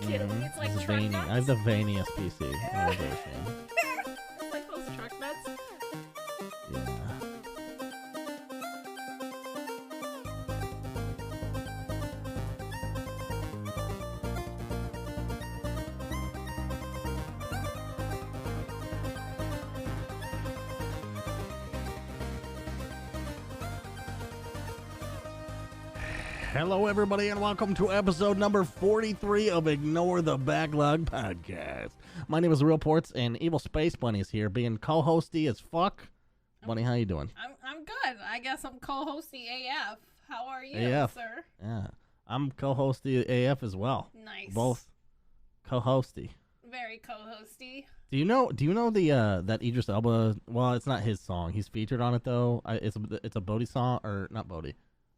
kid. It's like truck veiny. nuts. I have the veiniest PC I've ever seen. It's like those truck nuts. Yeah. Hello, everybody, and welcome to episode number 43 of Ignore the Backlog podcast. My name is Real Ports, and Evil Space Bunny is here, being co-hosty as fuck. Bunny, how you doing? I'm good. I guess I'm co-hosting AF. How are you, AF. sir? Yeah, I'm co-hosty AF as well. Nice. Both co-hosty. Very co-hosty. Do you know the that Idris Elba? Well, it's not his song. He's featured on it though. It's a Bodhi song, or not Bodhi.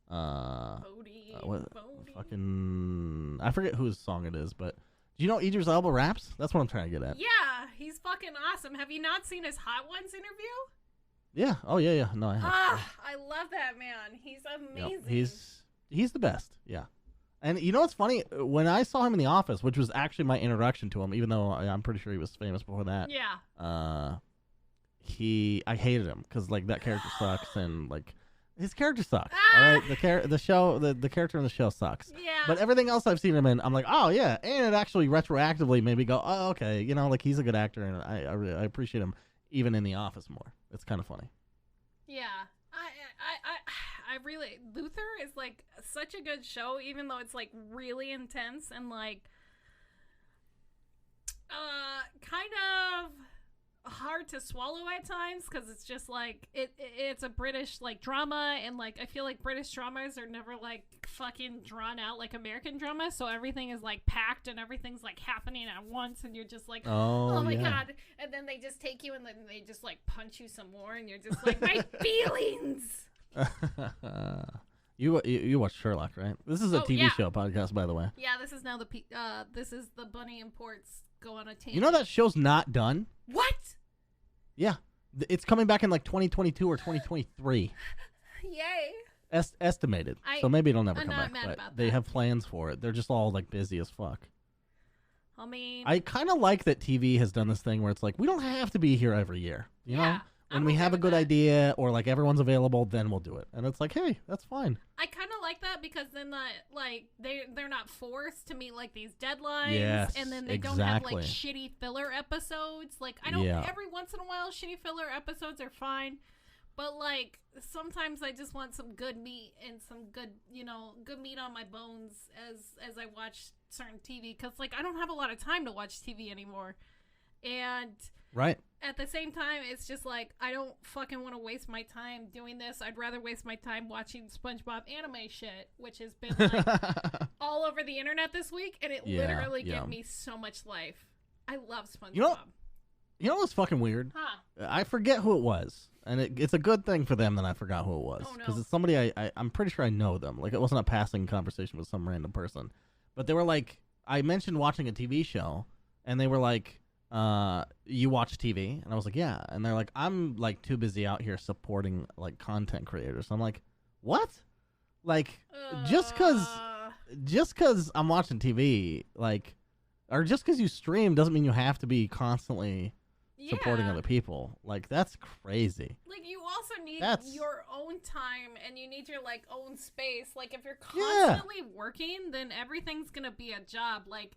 Bodhi. What? Bodhi. Fucking, I forget whose song it is, but do you know Idris Elba raps? That's what I'm trying to get at. Yeah, he's fucking awesome. Have you not seen his Hot Ones interview? Yeah. Oh yeah. No, I have. I love that man. He's amazing. Yep. He's the best. Yeah. And you know what's funny? When I saw him in The Office, which was actually my introduction to him, even though I'm pretty sure he was famous before that. Yeah. I hated him because like that character sucks, and like his character sucks. All right, the character in the show sucks. Yeah. But everything else I've seen him in, I'm like, oh yeah, and it actually retroactively made me go, oh okay, you know, like he's a good actor, and I appreciate him even in The Office more. It's kind of funny. Yeah. I really, Luther is like such a good show, even though it's like really intense and like kind of hard to swallow at times, because it's just like it's a British like drama, and like I feel like British dramas are never like fucking drawn out like American drama, so everything is like packed and everything's like happening at once, and you're just like, oh my god, and then they just take you and then they just like punch you some more, and you're just like, my feelings. You watch Sherlock, right? This is a TV show podcast, by the way. Yeah, this is now this is the Bunny Imports go on a tangent. You know that show's not done? What? Yeah, it's coming back in like 2022 or 2023. Yay! Estimated. So maybe it'll never come back. I'm not mad about they that. have plans for it. They're just all like busy as fuck. I mean, I kind of like that TV has done this thing where it's like we don't have to be here every year. You know, when we have a good idea or like everyone's available, then we'll do it. And it's like, hey, that's fine. I kind of like that because then like they're not forced to meet like these deadlines, Yes, and then they don't have like shitty filler episodes. Like I don't every once in a while shitty filler episodes are fine, but like sometimes I just want some good meat and some good meat on my bones as I watch certain TV, because like I don't have a lot of time to watch TV anymore, and right. At the same time, it's just like, I don't fucking want to waste my time doing this. I'd rather waste my time watching SpongeBob anime shit, which has been like all over the internet this week, and it literally gave me so much life. I love SpongeBob. You know what's fucking weird? Huh? I forget who it was, and it's a good thing for them that I forgot who it was, because it's somebody I'm pretty sure I know them. Like, it wasn't a passing conversation with some random person, but they were like, I mentioned watching a TV show, and they were like, you watch TV? And I was like, yeah. And they're like, I'm like too busy out here supporting like content creators. I'm like, what? Like, just cause I'm watching TV, like, or just cause you stream doesn't mean you have to be constantly supporting other people. Like, that's crazy. Like, you also need your own time, and you need your like own space. Like, if you're constantly working, then everything's gonna be a job. Like,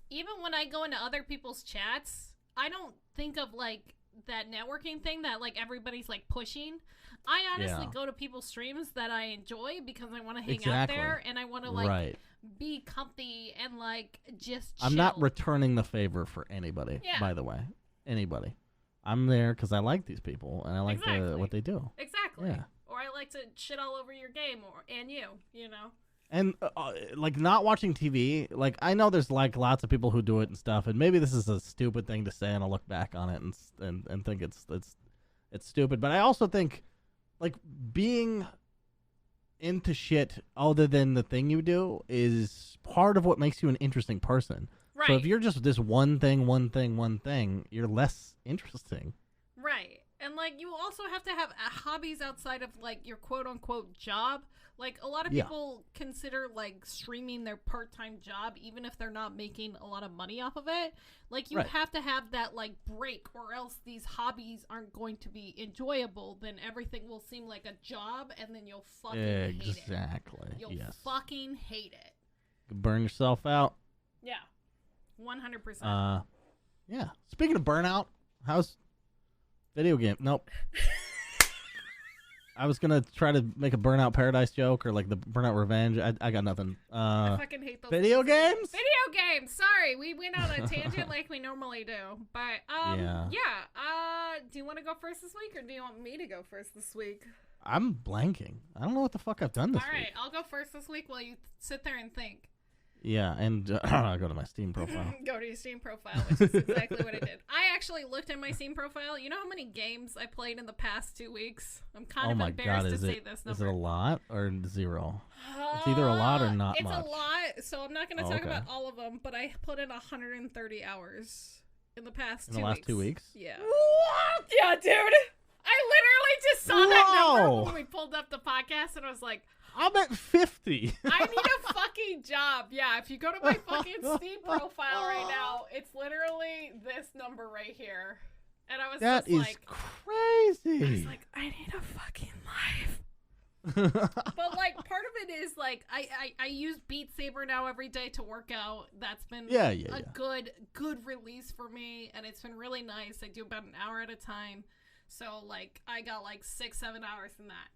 even when I go into other people's chats, I don't think of like that networking thing that like everybody's like pushing. I honestly go to people's streams that I enjoy because I want to hang out there, and I want to like be comfy and like just chill. I'm not returning the favor for anybody, by the way. Anybody. I'm there because I like these people, and I like what they do. Exactly. Yeah. Or I like to shit all over your game and you know. And like not watching TV, like I know there's like lots of people who do it and stuff, and maybe this is a stupid thing to say, and I'll look back on it and think it's stupid. But I also think like being into shit other than the thing you do is part of what makes you an interesting person. Right. So if you're just this one thing, you're less interesting. Right. And like, you also have to have hobbies outside of, like, your quote-unquote job. Like, a lot of people consider, like, streaming their part-time job, even if they're not making a lot of money off of it. Like, you have to have that, like, break, or else these hobbies aren't going to be enjoyable. Then everything will seem like a job, and then you'll fucking hate it. Exactly. You'll fucking hate it. Burn yourself out. Yeah. 100%. Yeah. Speaking of burnout, how's video game? Nope. I was gonna try to make a Burnout Paradise joke or like the Burnout Revenge. I got nothing. I fucking hate those video games. Video games. Sorry, we went on a tangent like we normally do. But yeah. Do you want to go first this week, or do you want me to go first this week? I'm blanking. I don't know what the fuck I've done this week. All right, I'll go first this week while you sit there and think. Yeah, and I'll go to my Steam profile. Go to your Steam profile, which is exactly what I did. I actually looked at my Steam profile. You know how many games I played in the past 2 weeks? I'm kind of embarrassed to say this number. Is it a lot or zero? It's either a lot or not much. It's a lot, so I'm not going to talk about all of them, but I put in 130 hours in the past 2 weeks. In the last 2 weeks? Yeah. What? Yeah, dude. I literally just saw that number when we pulled up the podcast, and I was like, I'm at 50. I need a fucking job. Yeah, if you go to my fucking Steam profile right now, it's literally this number right here. And I was just like, crazy. I was like, I need a fucking life. But like, part of it is like, I use Beat Saber now every day to work out. That's been a good release for me, and it's been really nice. I do about an hour at a time. So like, I got like 6-7 hours in that.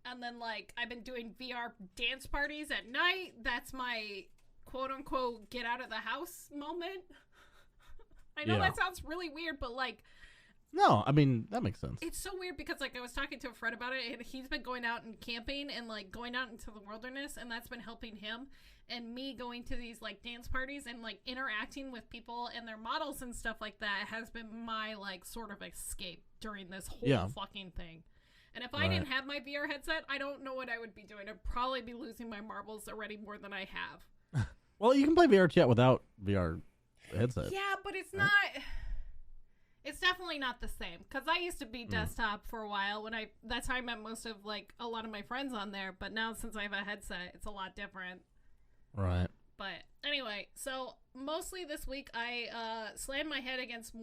And then, like, I've been doing VR dance parties at night. That's my quote-unquote get-out-of-the-house moment. I know that sounds really weird, but, like... No, I mean, that makes sense. It's so weird because, like, I was talking to a friend about it, and he's been going out and camping and, like, going out into the wilderness, and that's been helping him. And me going to these, like, dance parties and, like, interacting with people and their models and stuff like that has been my, like, sort of escape during this whole fucking thing. And if I didn't have my VR headset, I don't know what I would be doing. I'd probably be losing my marbles already more than I have. Well, you can play VR chat without VR headset. Yeah, but it's not... It's definitely not the same. Because I used to be desktop for a while. That's how I met most of, like, a lot of my friends on there. But now, since I have a headset, it's a lot different. Right. But anyway, so mostly this week, I slammed my head against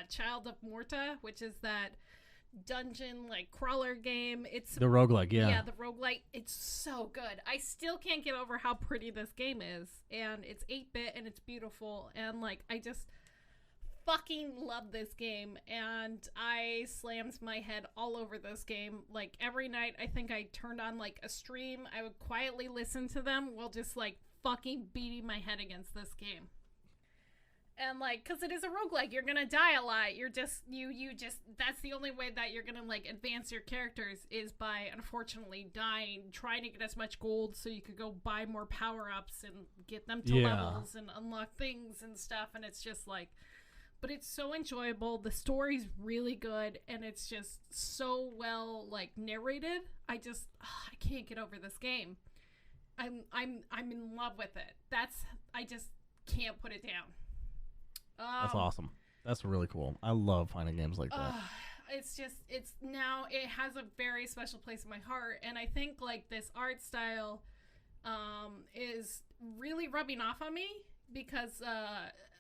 Child of Morta, which is that dungeon like crawler game. It's the roguelike, yeah, the roguelike. It's so good. I still can't get over how pretty this game is, and it's 8-bit and it's beautiful, and like I just fucking love this game, and I slammed my head all over this game. Like every night, I think I turned on like a stream. I would quietly listen to them while just like fucking beating my head against this game. And, like, because it is a roguelike, you're gonna die a lot. You're just, you just, that's the only way that you're gonna, like, advance your characters is by, unfortunately, dying, trying to get as much gold so you could go buy more power-ups and get them to levels and unlock things and stuff. And it's just, like, but it's so enjoyable. The story's really good, and it's just so well, like, narrated. I can't get over this game. I'm in love with it. I just can't put it down. That's awesome. That's really cool. I love finding games like that. It has a very special place in my heart, and I think like this art style is really rubbing off on me because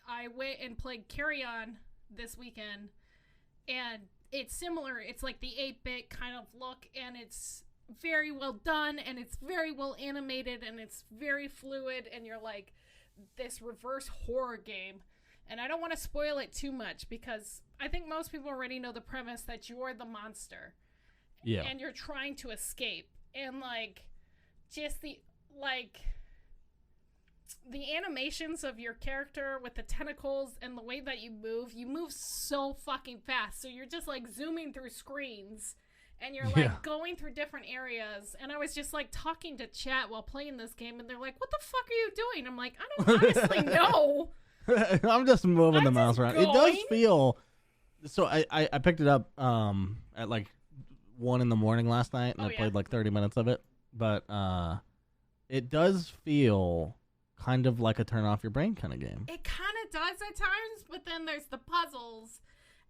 I went and played Carrion this weekend, and it's similar. It's like the 8-bit kind of look, and it's very well done, and it's very well animated, and it's very fluid, and you're like this reverse horror game. And I don't want to spoil it too much because I think most people already know the premise that you're the monster. Yeah. And you're trying to escape. And, like, just the animations of your character with the tentacles and the way that you move so fucking fast. So you're just, like, zooming through screens. And you're, like, going through different areas. And I was just, like, talking to chat while playing this game. And they're like, what the fuck are you doing? I'm like, I don't honestly know. I'm just moving the mouse around. It does feel... So I picked it up at like 1 a.m. last night, and I played like 30 minutes of it. But it does feel kind of like a turn off your brain kind of game. It kind of does at times, but then there's the puzzles.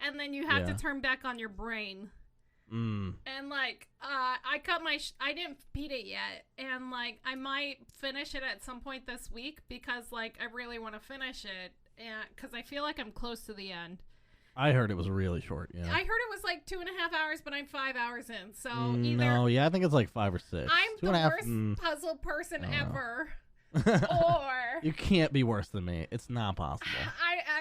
and then you have to turn back on your brain. And like I didn't beat it yet, and like I might finish it at some point this week because like I really want to finish it, and because I feel like I'm close to the end. I heard it was really short. Yeah, I heard it was like 2.5 hours, but I'm 5 hours in. So I think it's like 5 or 6. I'm the worst puzzle person ever. Or you can't be worse than me. It's not possible.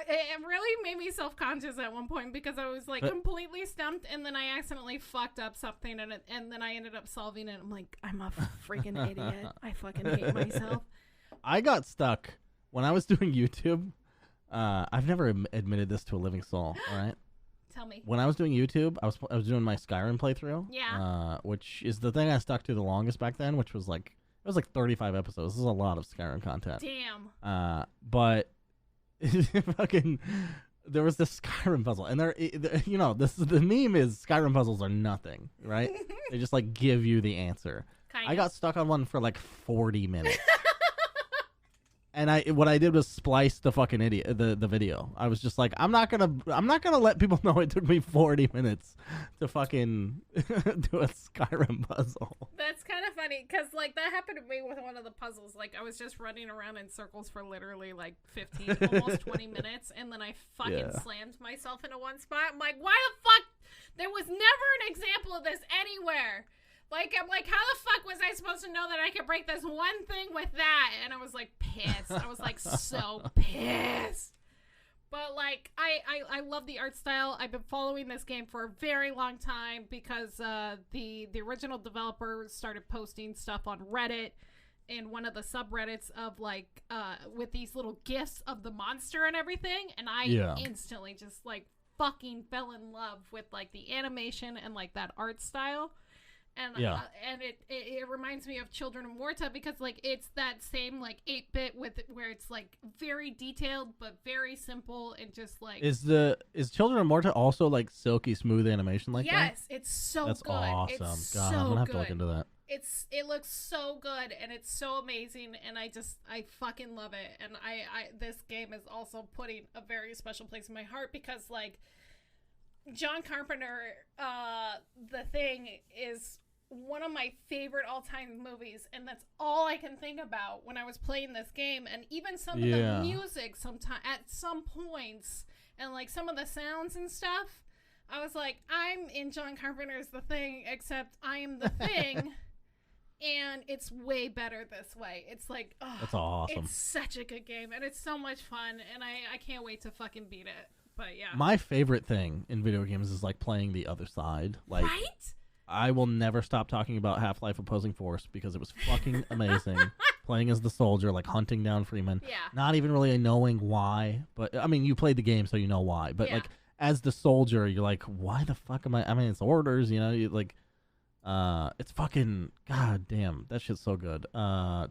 It really made me self-conscious at one point because I was like completely stumped, and then I accidentally fucked up something, and then I ended up solving it. I'm like, I'm a freaking idiot. I fucking hate myself. I got stuck when I was doing YouTube. I've never admitted this to a living soul. All right. Tell me. When I was doing YouTube, I was doing my Skyrim playthrough. Yeah. Which is the thing I stuck to the longest back then, which was like. It was like 35 episodes. This is a lot of Skyrim content. Damn. But fucking, there was this Skyrim puzzle, and the meme is Skyrim puzzles are nothing, right? They just like give you the answer. Kind I got stuck on one for like 40 minutes. And what I did was splice the fucking the video. I was just like, I'm not gonna let people know it took me 40 minutes to fucking do a Skyrim puzzle. That's kind of funny because like that happened to me with one of the puzzles. Like I was just running around in circles for literally like 15, almost 20 minutes, and then I fucking slammed myself into one spot. I'm like, why the fuck? There was never an example of this anywhere. Like, I'm like, how the fuck was I supposed to know that I could break this one thing with that? And I was, like, pissed. I was, like, so pissed. But, like, I love the art style. I've been following this game for a very long time because the original developer started posting stuff on Reddit in one of the subreddits of, like, with these little gifs of the monster and everything. And I instantly just, like, fucking fell in love with, like, the animation and, like, that art style. And and it reminds me of Children of Morta because like it's that same like 8-bit with where it's like very detailed but very simple and just like is Children of Morta also like silky smooth animation like that? Yes, it's so That's good. Awesome. It's God, so I'm gonna have good. to look into that. It looks so good and it's so amazing and I fucking love it and I this game is also putting a very special place in my heart because like John Carpenter, The Thing is one of my favorite all-time movies, and that's all I can think about when I was playing this game. And even some of the music, at some points, and like some of the sounds and stuff, I was like, I'm in John Carpenter's The Thing, except I am the Thing, and it's way better this way. It's like, oh, that's awesome. It's such a good game, and it's so much fun, and I can't wait to fucking beat it. But yeah, my favorite thing in video games is like playing the other side, like. Right? I will never stop talking about Half-Life Opposing Force because it was fucking amazing. Playing as the soldier, like hunting down Freeman. Yeah. Not even really knowing why, but I mean, you played the game, so you know why. But like, as the soldier, you're like, why the fuck am I? I mean, it's orders, you know. You like, it's fucking goddamn. That shit's so good.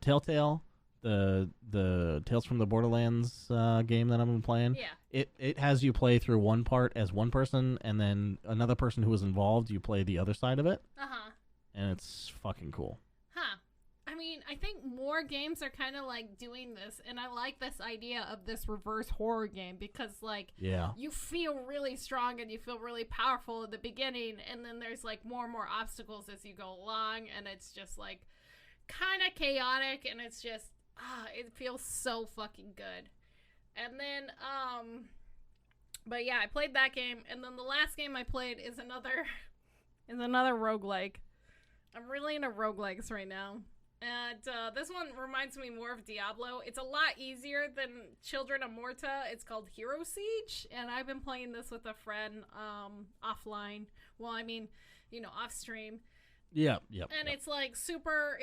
Telltale, the Tales from the Borderlands game that I've been playing. Yeah. It has you play through one part as one person, and then another person who was involved, you play the other side of it. Uh-huh. And it's fucking cool. Huh. I mean, I think more games are kind of like doing this, and I like this idea of this reverse horror game because, like, you feel really strong and you feel really powerful at the beginning, and then there's like more and more obstacles as you go along, and it's just like kind of chaotic, and it's just it feels so fucking good. And then, but yeah, I played that game, and then the last game I played is another roguelike. I'm really into roguelikes right now. And this one reminds me more of Diablo. It's a lot easier than Children of Morta. It's called Hero Siege, and I've been playing this with a friend offline. Well, I mean, off stream. Yep. And it's like super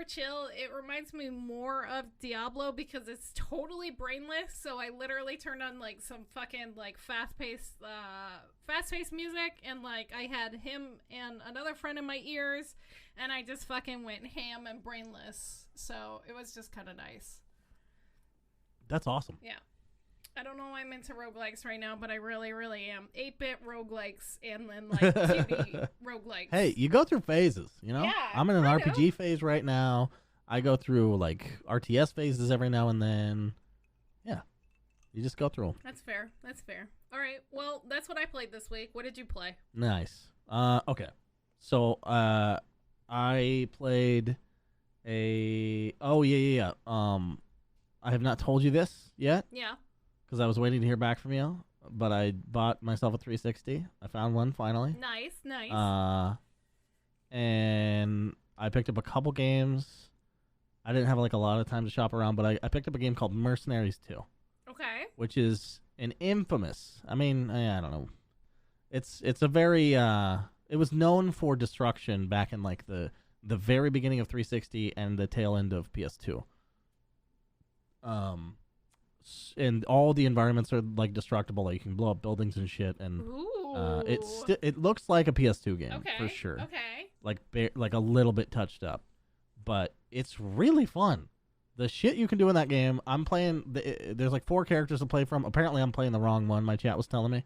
chill. It reminds me more of Diablo because it's totally brainless. So I literally turned on like some fucking like fast-paced music, and like I had him and another friend in my ears, and I just fucking went ham and brainless. So it was just kind of nice. That's awesome. Yeah. I don't know why I'm into roguelikes right now, but I really, really am. 8-bit roguelikes and then, like, 2D roguelikes. Hey, you go through phases, you know? Yeah, I'm in an RPG phase right now. I go through, like, RTS phases every now and then. Yeah. You just go through them. That's fair. All right. Well, that's what I played this week. What did you play? Nice. Okay. So, I played a... Oh, yeah. I have not told you this yet. Yeah. Because I was waiting to hear back from you. But I bought myself a 360. I found one, finally. Nice. And I picked up a couple games. I didn't have, like, a lot of time to shop around, but I picked up a game called Mercenaries 2. Okay. Which is an infamous... I mean, I don't know. It's a very... it was known for destruction back in, like, the very beginning of 360 and the tail end of PS2. And all the environments are, like, destructible. Like, you can blow up buildings and shit. And it looks like a PS2 game, for sure. Okay. Like a little bit touched up. But it's really fun. The shit you can do in that game, I'm playing... there's, like, 4 characters to play from. Apparently, I'm playing the wrong one. My chat was telling me.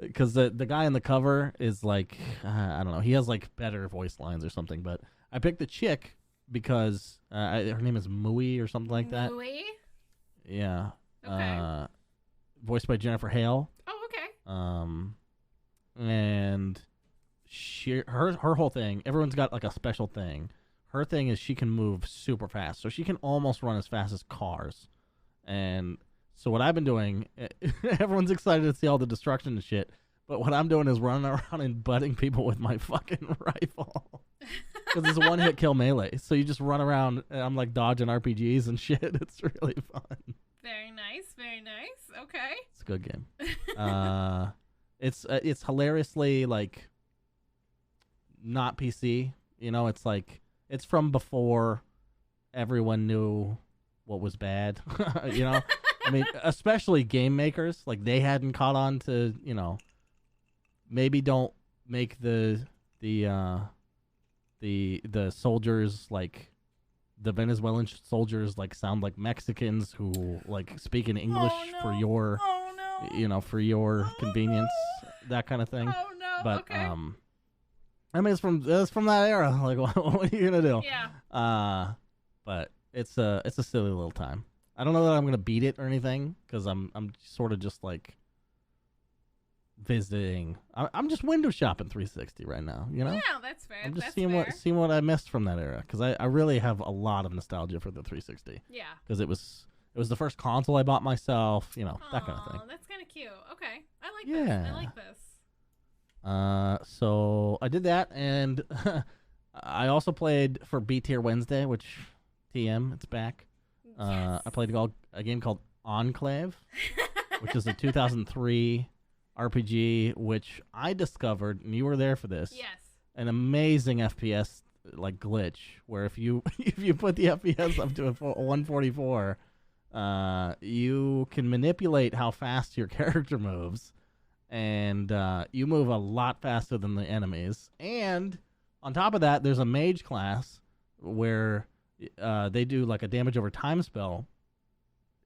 Because the guy in the cover is, like... I don't know. He has, like, better voice lines or something. But I picked the chick because her name is Mui or something like that. Mui? Yeah. Okay. Voiced by Jennifer Hale. Oh, okay. And her whole thing, everyone's got like a special thing. Her thing is she can move super fast, so she can almost run as fast as cars. And so what I've been doing, everyone's excited to see all the destruction and shit, but what I'm doing is running around and butting people with my fucking rifle. Because it's a one-hit kill melee, so you just run around and I'm like dodging RPGs and shit. It's really fun. Very nice. Okay. It's a good game. It's hilariously like not PC. You know, it's like it's from before everyone knew what was bad. You know, I mean, especially game makers, like they hadn't caught on to, you know, maybe don't make the soldiers, like the Venezuelan soldiers, like sound like Mexicans who like speak in English for your you know, for your convenience, that kind of thing. Oh no. But okay. I mean, it's from that era. Like, what are you gonna do? Yeah. But it's a silly little time. I don't know that I'm gonna beat it or anything because I'm sort of just like visiting. I'm just window shopping 360 right now. You know? Yeah, that's fair. I'm just seeing what I missed from that era because I really have a lot of nostalgia for the 360. Yeah. Because it was the first console I bought myself. You know, that kind of thing. That's kind of cute. Okay, I like this. So I did that, and I also played for B Tier Wednesday, which TM, it's back. Yes. I played a game called Enclave, which is a 2003 RPG, which I discovered, and you were there for this. Yes. An amazing FPS like glitch where if you put the FPS up to 144, you can manipulate how fast your character moves. And you move a lot faster than the enemies. And on top of that, there's a mage class where they do like a damage over time spell.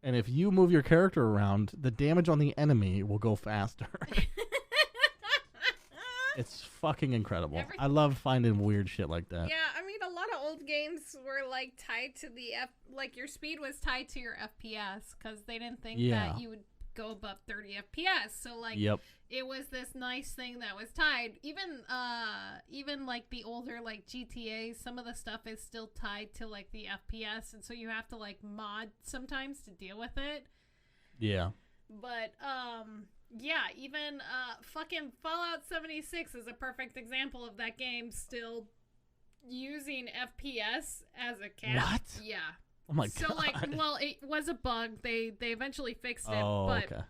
And if you move your character around, the damage on the enemy will go faster. It's fucking incredible. I love finding weird shit like that. Yeah, I mean, a lot of old games were like tied to the like your speed was tied to your FPS because they didn't think that you would go above 30 FPS. So like it was this nice thing that was tied. Even like the older like GTA, some of the stuff is still tied to like the FPS, and so you have to like mod sometimes to deal with it. Yeah. But yeah, even fucking Fallout 76 is a perfect example of that game still using FPS as a cap. What? Yeah. Oh my god. So like, well, it was a bug. They eventually fixed it. Oh, but okay.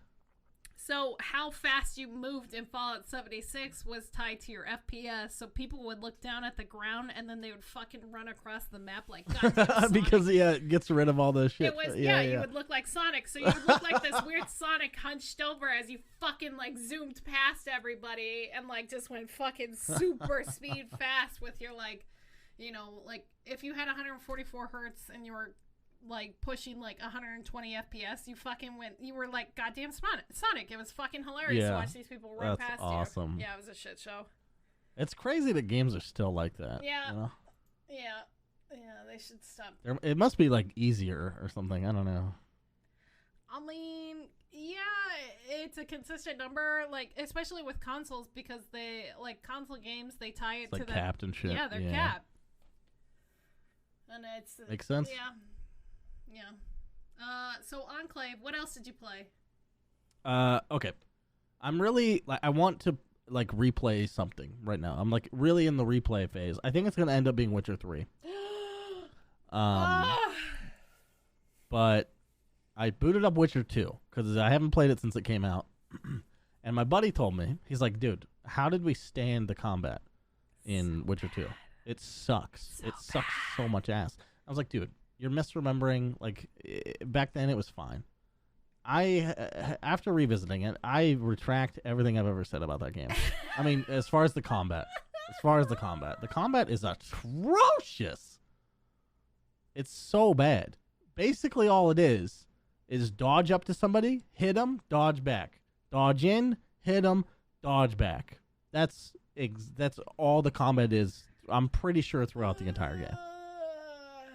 So how fast you moved in Fallout 76 was tied to your FPS. So people would look down at the ground and then they would fucking run across the map like goddamn Sonic. Because it gets rid of all the shit. It was you would look like Sonic. So you would look like this weird Sonic hunched over as you fucking like zoomed past everybody and like just went fucking super speed fast with your like, you know, like if you had 144 hertz and you were like pushing like 120 FPS, you were like goddamn Sonic. It was fucking hilarious to watch these people run past awesome. you. Yeah, it was a shit show. It's crazy that games are still like that. Yeah. You know? Yeah, I should stop. It must be like easier or something. I don't know. I mean, yeah, it's a consistent number, like especially with consoles because they like console games. They tie it to the capped and shit. Yeah, they're capped. And it's makes sense. Yeah. So Enclave. What else did you play? Okay. I'm really like I want to like replay something right now. I'm like really in the replay phase. I think it's gonna end up being Witcher 3. But I booted up Witcher 2 because I haven't played it since it came out. And my buddy told me, he's like, dude, how did we stand the combat in Witcher 2? It sucks. It sucks so much ass. I was like, dude, you're misremembering. Like back then it was fine. After revisiting it, I retract everything I've ever said about that game. I mean, as far as the combat. The combat is atrocious. It's so bad. Basically all it is dodge up to somebody, hit them, dodge back. Dodge in, hit them, dodge back. That's all the combat is. I'm pretty sure throughout the entire game.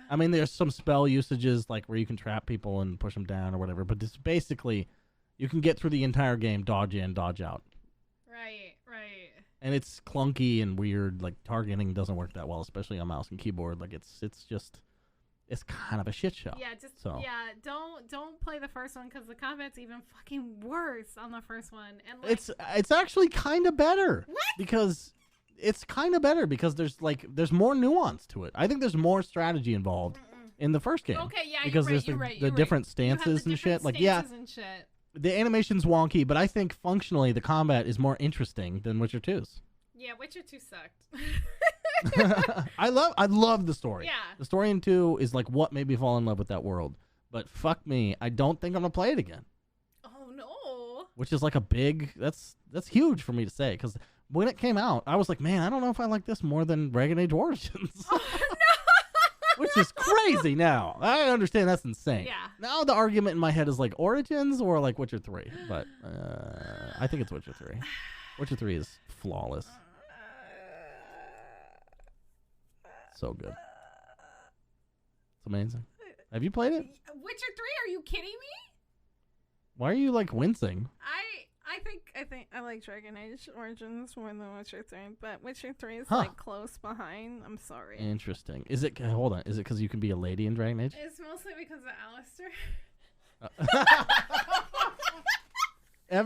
I mean, there's some spell usages like where you can trap people and push them down or whatever, but it's basically you can get through the entire game, dodge in, dodge out. Right. And it's clunky and weird. Like targeting doesn't work that well, especially on mouse and keyboard. Like it's kind of a shit show. Don't play the first one because the combat's even fucking worse on the first one. And like, it's actually kind of better. What? Because it's kind of better because there's more nuance to it. I think there's more strategy involved in the first game. Okay, yeah, because you're there's the different stances and shit. Like and shit. The animation's wonky, but I think functionally the combat is more interesting than Witcher 2's. Yeah, Witcher 2 sucked. I love the story. Yeah. The story in 2 is like what made me fall in love with that world. But fuck me, I don't think I'm gonna play it again. Oh no. Which is like a big that's huge for me to say because when it came out, I was like, man, I don't know if I like this more than Dragon Age Origins. Oh, no. Which is crazy now. I understand that's insane. Yeah. Now the argument in my head is like Origins or like Witcher 3. But I think it's Witcher 3. Witcher 3 is flawless. So good. It's amazing. Have you played it? Witcher 3? Are you kidding me? Why are you like wincing? I think I like Dragon Age Origins more than Witcher 3, but Witcher 3 is like close behind. I'm sorry. Interesting. Is it? Hold on. Is it because you can be a lady in Dragon Age? It's mostly because of Alistair.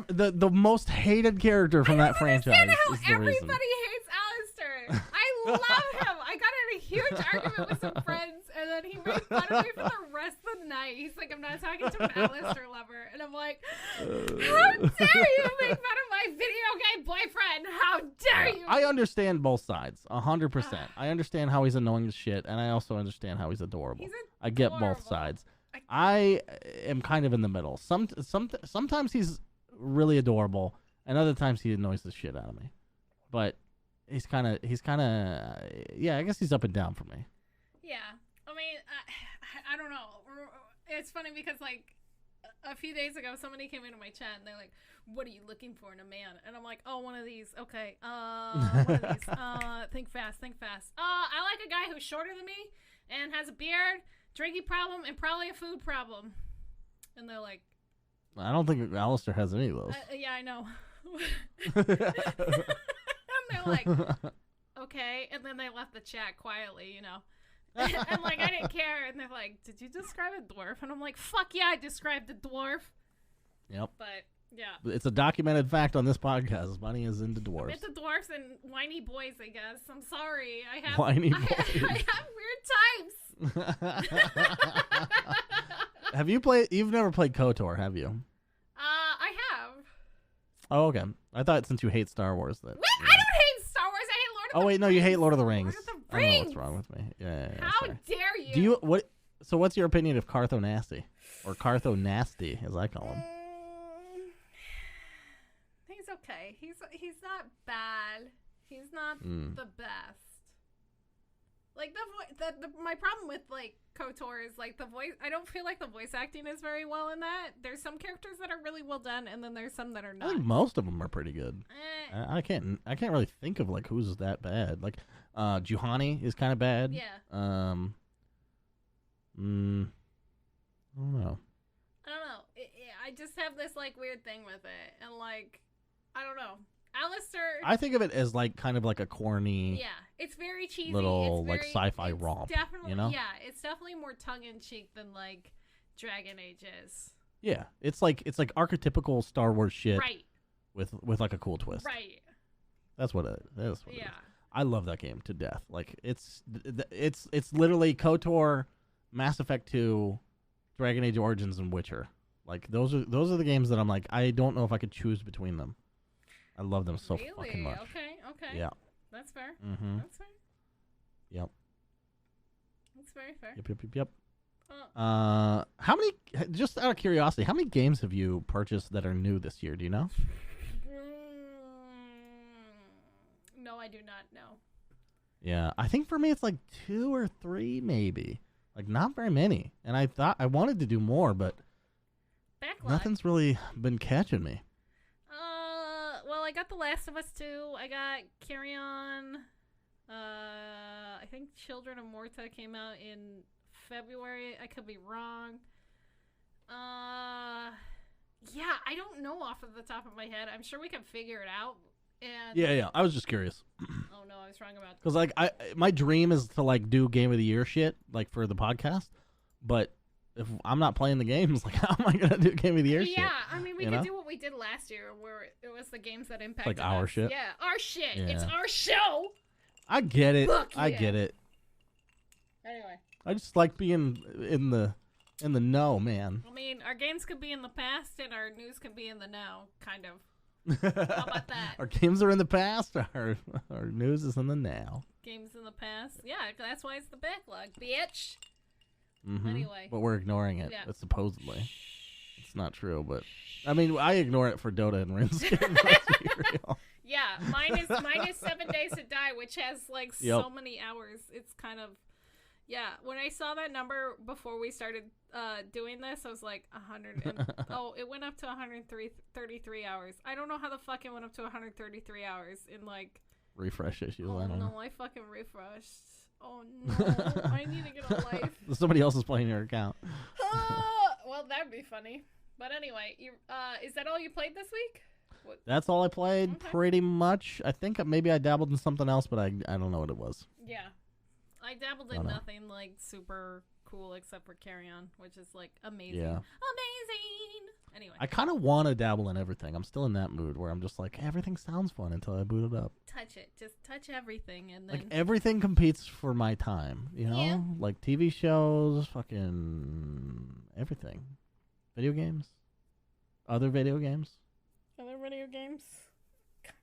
The most hated character from that franchise. How everybody hates Alistair. I love him. I got in a huge argument with some friends, and then he made fun of me for the rest of the night. He's like, I'm not talking to an Alistair lover. And I'm like, how dare you make fun of my video game boyfriend? How dare you? I understand both sides, 100%. I understand how he's annoying as shit, and I also understand how he's adorable. I get both sides. I am kind of in the middle. Sometimes he's really adorable, and other times he annoys the shit out of me. But he's kind of I guess he's up and down for me. Yeah. I mean, I don't know. It's funny because like a few days ago somebody came into my chat and they're like, what are you looking for in a man? And I'm like, oh, one of these. Okay. One of these. Think fast. I like a guy who's shorter than me and has a beard, drinking problem, and probably a food problem. And they're like, I don't think Alistair has any of those. Yeah, I know. And they're like, okay. And then they left the chat quietly, you know. And like, I didn't care. And they're like, did you describe a dwarf? And I'm like, fuck yeah, I described a dwarf. Yep. But yeah. It's a documented fact on this podcast. Bunny is into dwarves. I'm into dwarfs and whiny boys, I guess. I'm sorry. I have whiny boys. I have weird types. Have you You've never played KOTOR, have you? I have. Oh, okay. I thought since you hate Star Wars that. What? I don't hate Star Wars. I hate Lord of the Rings. Oh wait, no, you hate Lord of the Rings. Lord of the Rings. I don't know what's wrong with me. Yeah. How dare you? Do you what? So what's your opinion of Cartho Nasty, or Cartho Nasty, as I call him? He's okay. He's not bad. He's not the best. Like my problem with like KOTOR is like the voice. I don't feel like the voice acting is very well in that. There's some characters that are really well done, and then there's some that are not. I think most of them are pretty good. I can't really think of like who's that bad. Like Juhani is kind of bad. Yeah. I don't know. I just have this like weird thing with it, and like I don't know. Alistair. I think of it as like kind of like a corny. Yeah, it's very cheesy. Little like sci-fi romp. Definitely, you know? Yeah, it's definitely more tongue in cheek than like Dragon Age is. Yeah, it's like archetypical Star Wars shit. Right. With like a cool twist. Right. That's what it is. Yeah. I love that game to death. Like it's literally KOTOR, Mass Effect 2, Dragon Age Origins, and Witcher. Like those are the games that I'm like, I don't know if I could choose between them. I love them so fucking much. Okay. Yeah. That's fair. Mm-hmm. That's fair. Yep. That's very fair. Yep. How many? Just out of curiosity, how many games have you purchased that are new this year? Do you know? No, I do not know. Yeah, I think for me it's like 2 or 3, maybe. Like not very many. And I thought I wanted to do more, but Backlog. Nothing's really been catching me. Well, I got The Last of Us 2. I got Carrion. I think Children of Morta came out in February. I could be wrong. Yeah, I don't know off of the top of my head. I'm sure we can figure it out. And Yeah. I was just curious. Oh no, I was wrong about that. Because like my dream is to like do Game of the Year shit like for the podcast, but if I'm not playing the games, like how am I gonna do Game of the Year shit? Yeah, I mean we could do what we did last year, where it was the games that impacted like our us. shit. Yeah, our shit. Yeah. It's our show. I get it. Fuck I yeah. get it. Anyway, I just like being in the know, man. I mean, our games could be in the past and our news could be in the now, kind of. How about that? Our games are in the past. Our news is in the now. Games in the past. Yeah, that's why it's the backlog, bitch. Mm-hmm. Anyway. But we're ignoring it. Yeah. Supposedly. It's not true, but I mean, I ignore it for Dota and RuneScape. Let's be real. Yeah, mine is 7 Days to Die, which has like so many hours. It's kind of, yeah. When I saw that number before we started doing this, I was like 100. It went up to 133 hours. I don't know how the fuck it went up to 133 hours in like refresh issues. Oh I don't know. I fucking refreshed. Oh no, I need to get a life. Somebody else is playing your account. Well, that'd be funny. But anyway, is that all you played this week? What? That's all I played, pretty much. I think maybe I dabbled in something else, but I don't know what it was. Yeah. I dabbled in nothing like super cool except for Carrion, which is like amazing. Yeah. Amazing! Anyway. I kind of want to dabble in everything. I'm still in that mood where I'm just like, everything sounds fun until I boot it up. Touch it. Just touch everything and then... Like, everything competes for my time, you know? Yeah. Like, TV shows, fucking everything. Video games. Other video games. Other video games?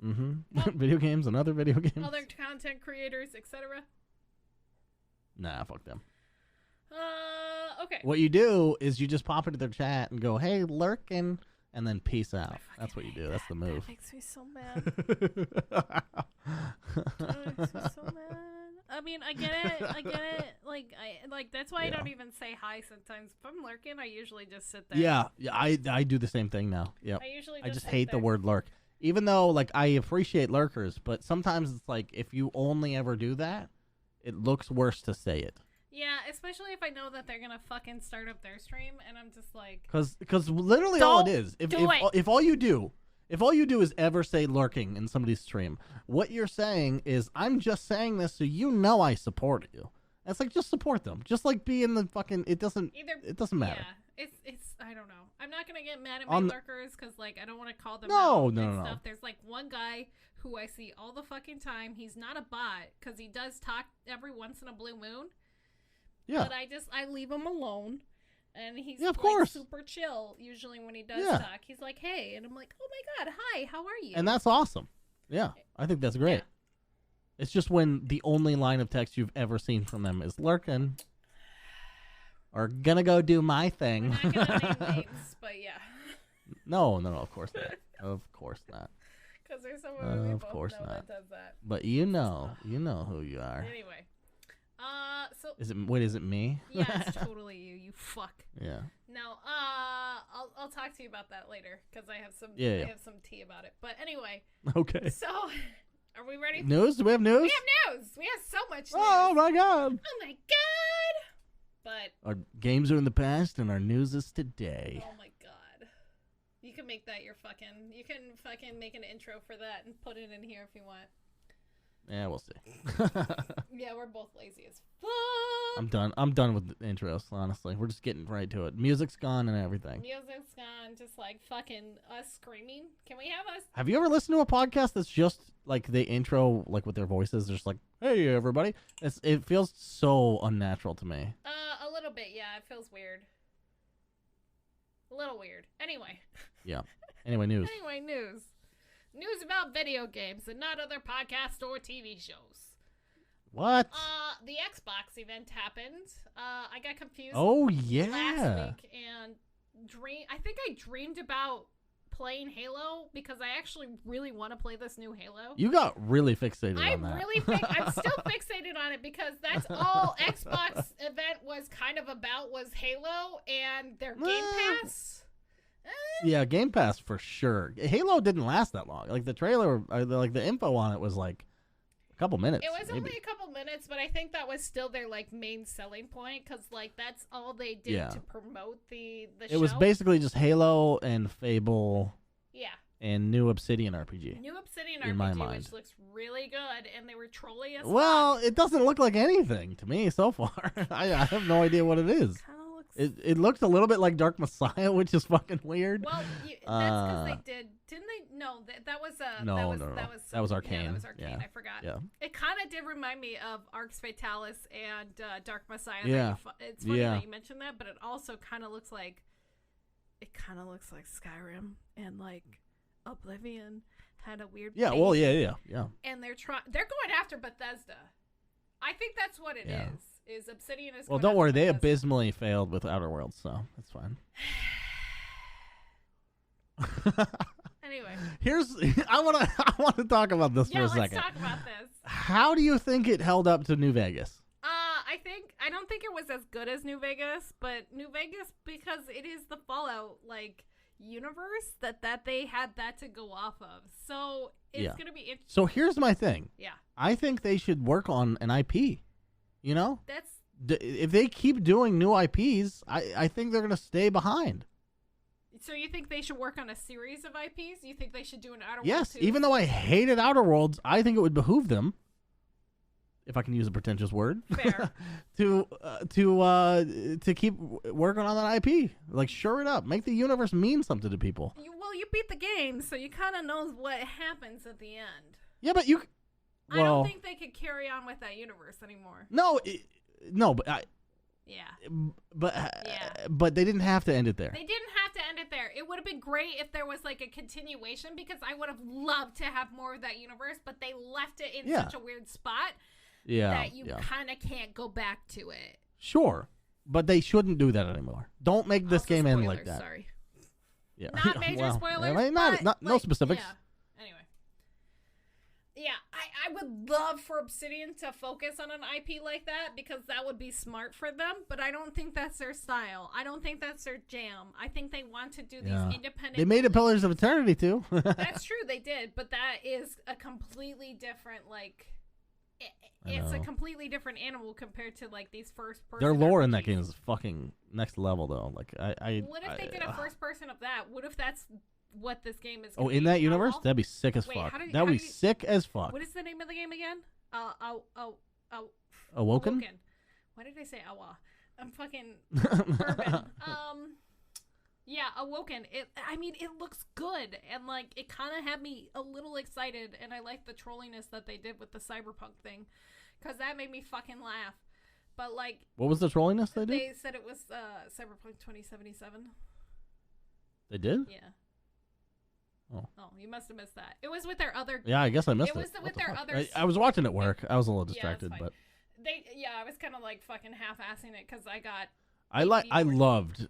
Mm-hmm. Video games and other video games. Other content creators, etc. Nah, fuck them. Okay. What you do is you just pop into their chat and go, hey, lurkin', and then peace out. That's what you do. That's the move. That makes me so mad. That makes me so mad. I mean, I get it. Like that's why I don't even say hi sometimes. If I'm lurking, I usually just sit there. Yeah, I do the same thing now. Yep. I just hate the word lurk. Even though, like, I appreciate lurkers, but sometimes it's like, if you only ever do that, it looks worse to say it. Yeah, especially if I know that they're gonna fucking start up their stream, and I'm just like, because literally all it is, if all you do is ever say lurking in somebody's stream, what you're saying is, I'm just saying this so you know I support you. And it's like, just support them. Just like be in the fucking. It doesn't matter. Yeah, it's I don't know. I'm not gonna get mad at my lurkers because like I don't want to call them No. stuff. There's like one guy who I see all the fucking time. He's not a bot because he does talk every once in a blue moon. Yeah. But I leave him alone, and he's of course. Super chill usually when he does talk. He's like, hey, and I'm like, oh my god, hi, how are you? And that's awesome. Yeah, I think that's great. Yeah. It's just when the only line of text you've ever seen from them is lurking, or gonna go do my thing. We're not gonna name names, but yeah. No, of course not. Of course not. Because there's someone we both know not. that does that. But you know who you are. Anyway. So is it me? Yeah, it's totally you. You fuck. Yeah. No, I'll talk to you about that later because I have some some tea about it. But anyway. Okay. So, are we ready? News? Do we have news? We have news. We have so much news. Oh my god. Oh my god. But Our games are in the past, and our news is today. Oh my god. You can make that your fucking... You can fucking make an intro for that and put it in here if you want. Yeah, we'll see. Yeah, we're both lazy as fuck. I'm done with the intros, honestly. We're just getting right to it. Music's gone and everything. Music's gone, just like fucking us screaming. Can we have us? Have you ever listened to a podcast that's just like the intro, like with their voices, just like, hey, everybody? It feels so unnatural to me. A little bit, yeah. It feels weird. A little weird. Anyway. Yeah. Anyway, news. News about video games and not other podcasts or TV shows. What? The Xbox event happened. I got confused. Oh, yeah. Last week and I think I dreamed about playing Halo because I actually really want to play this new Halo. You got really fixated on that. I'm still fixated on it because that's all Xbox event was kind of about was Halo and their Game Pass. Yeah, Game Pass for sure. Halo didn't last that long. Like the trailer, like the info on it was like a couple minutes. It was maybe. only a couple minutes, but I think that was still their like main selling point because like that's all they did to promote the show. It was basically just Halo and Fable. Yeah. And new Obsidian RPG. New Obsidian RPG, which looks really good, and they were trolling us. Well, it doesn't look like anything to me so far. I have no idea what it is. It looked a little bit like Dark Messiah, which is fucking weird. Well, that's because they didn't they? No, that was no. That was Arcane. Yeah, that was Arcane. Yeah. I forgot. Yeah. It kind of did remind me of Arx Fatalis and Dark Messiah. Yeah. It's funny that you mentioned that, but it also kind of looks like Skyrim and like Oblivion had a weird. Yeah. Well, yeah. And they're going after Bethesda. I think that's what it is. Is Obsidian is. Well, don't worry. They abysmally failed with Outer Worlds, so that's fine. Anyway, I want to talk about this for a second. Let's talk about this. How do you think it held up to New Vegas? I don't think it was as good as New Vegas, but New Vegas because it is the Fallout like universe that they had that to go off of. So it's gonna be interesting. So here's my thing. Yeah. I think they should work on an IP. You know? That's if they keep doing new IPs, I think they're going to stay behind. So you think they should work on a series of IPs? You think they should do an Outer Worlds? Yes, even though I hated Outer Worlds, I think it would behoove them, if I can use a pretentious word, fair, to keep working on that IP. Like, shore it up. Make the universe mean something to people. You beat the game, so you kind of know what happens at the end. Yeah, but you... I don't think they could carry on with that universe anymore. But they didn't have to end it there. They didn't have to end it there. It would have been great if there was like a continuation because I would have loved to have more of that universe, but they left it in such a weird spot that you kind of can't go back to it. Sure, but they shouldn't do that anymore. Don't make this game end like that. Sorry. Yeah. Not major spoilers. No specifics. Yeah. Yeah, I would love for Obsidian to focus on an IP like that because that would be smart for them, but I don't think that's their style. I don't think that's their jam. I think they want to do these independent... They made it Pillars of Eternity, too. That's true, they did, but that is a completely different, like... It's a completely different animal compared to, like, these first-person Their lore RPGs. in that game is fucking next level, though. Like, What if they did a first-person of that? What if that's... what this game is. In that universe, that'd be sick as fuck. That'd be sick as fuck. What is the name of the game again? Awoken. Why did I say Awa? I'm fucking urban. Yeah, Awoken. It looks good, and like it kind of had me a little excited, and I like the trolliness that they did with the cyberpunk thing, because that made me fucking laugh. But like, what was the trolliness they did? They said it was Cyberpunk 2077. They did? Yeah. Oh, you must have missed that. It was with their other... Yeah, I guess I missed it. It was with their other... I was watching at work. I was a little distracted, but... I was kind of like fucking half-assing it because I got... I loved...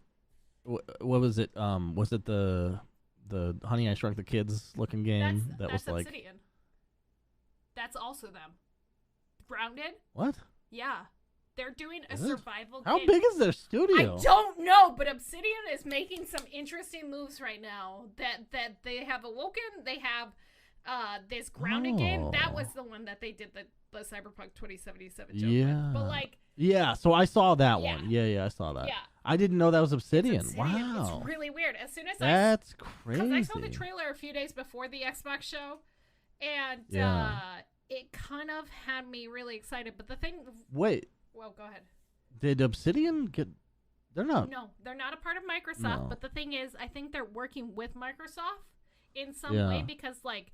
What was it? Was it the Honey, I Shrunk the Kids looking game? That's was like... Obsidian. That's also them. Grounded? What? Yeah. They're doing a survival game. How big is their studio? I don't know, but Obsidian is making some interesting moves right now. That they have Awoken, they have this Grounded game. That was the one that they did the Cyberpunk 2077 joke with. But like, yeah, so I saw that one. Yeah, I saw that. Yeah. I didn't know that was Obsidian. It's Obsidian. Wow. It's really weird. As soon as That's crazy. Because I saw the trailer a few days before the Xbox show, and it kind of had me really excited. But the thing... Wait. Well, go ahead. Did Obsidian get... They're not... No, they're not a part of Microsoft. No. But the thing is, I think they're working with Microsoft in some way because, like...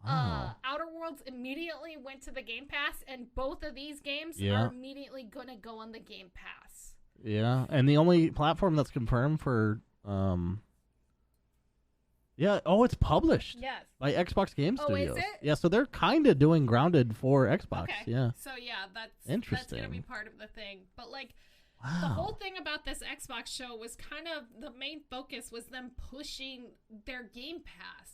Outer Worlds immediately went to the Game Pass, and both of these games are immediately gonna go on the Game Pass. Yeah, and the only platform that's confirmed for it's published. Yes. By Xbox Game Studios. Is it? Yeah, so they're kind of doing Grounded for Xbox. Okay. Yeah. So that's interesting. That's gonna be part of the thing, but like. Wow. The whole thing about this Xbox show was kind of the main focus was them pushing their Game Pass.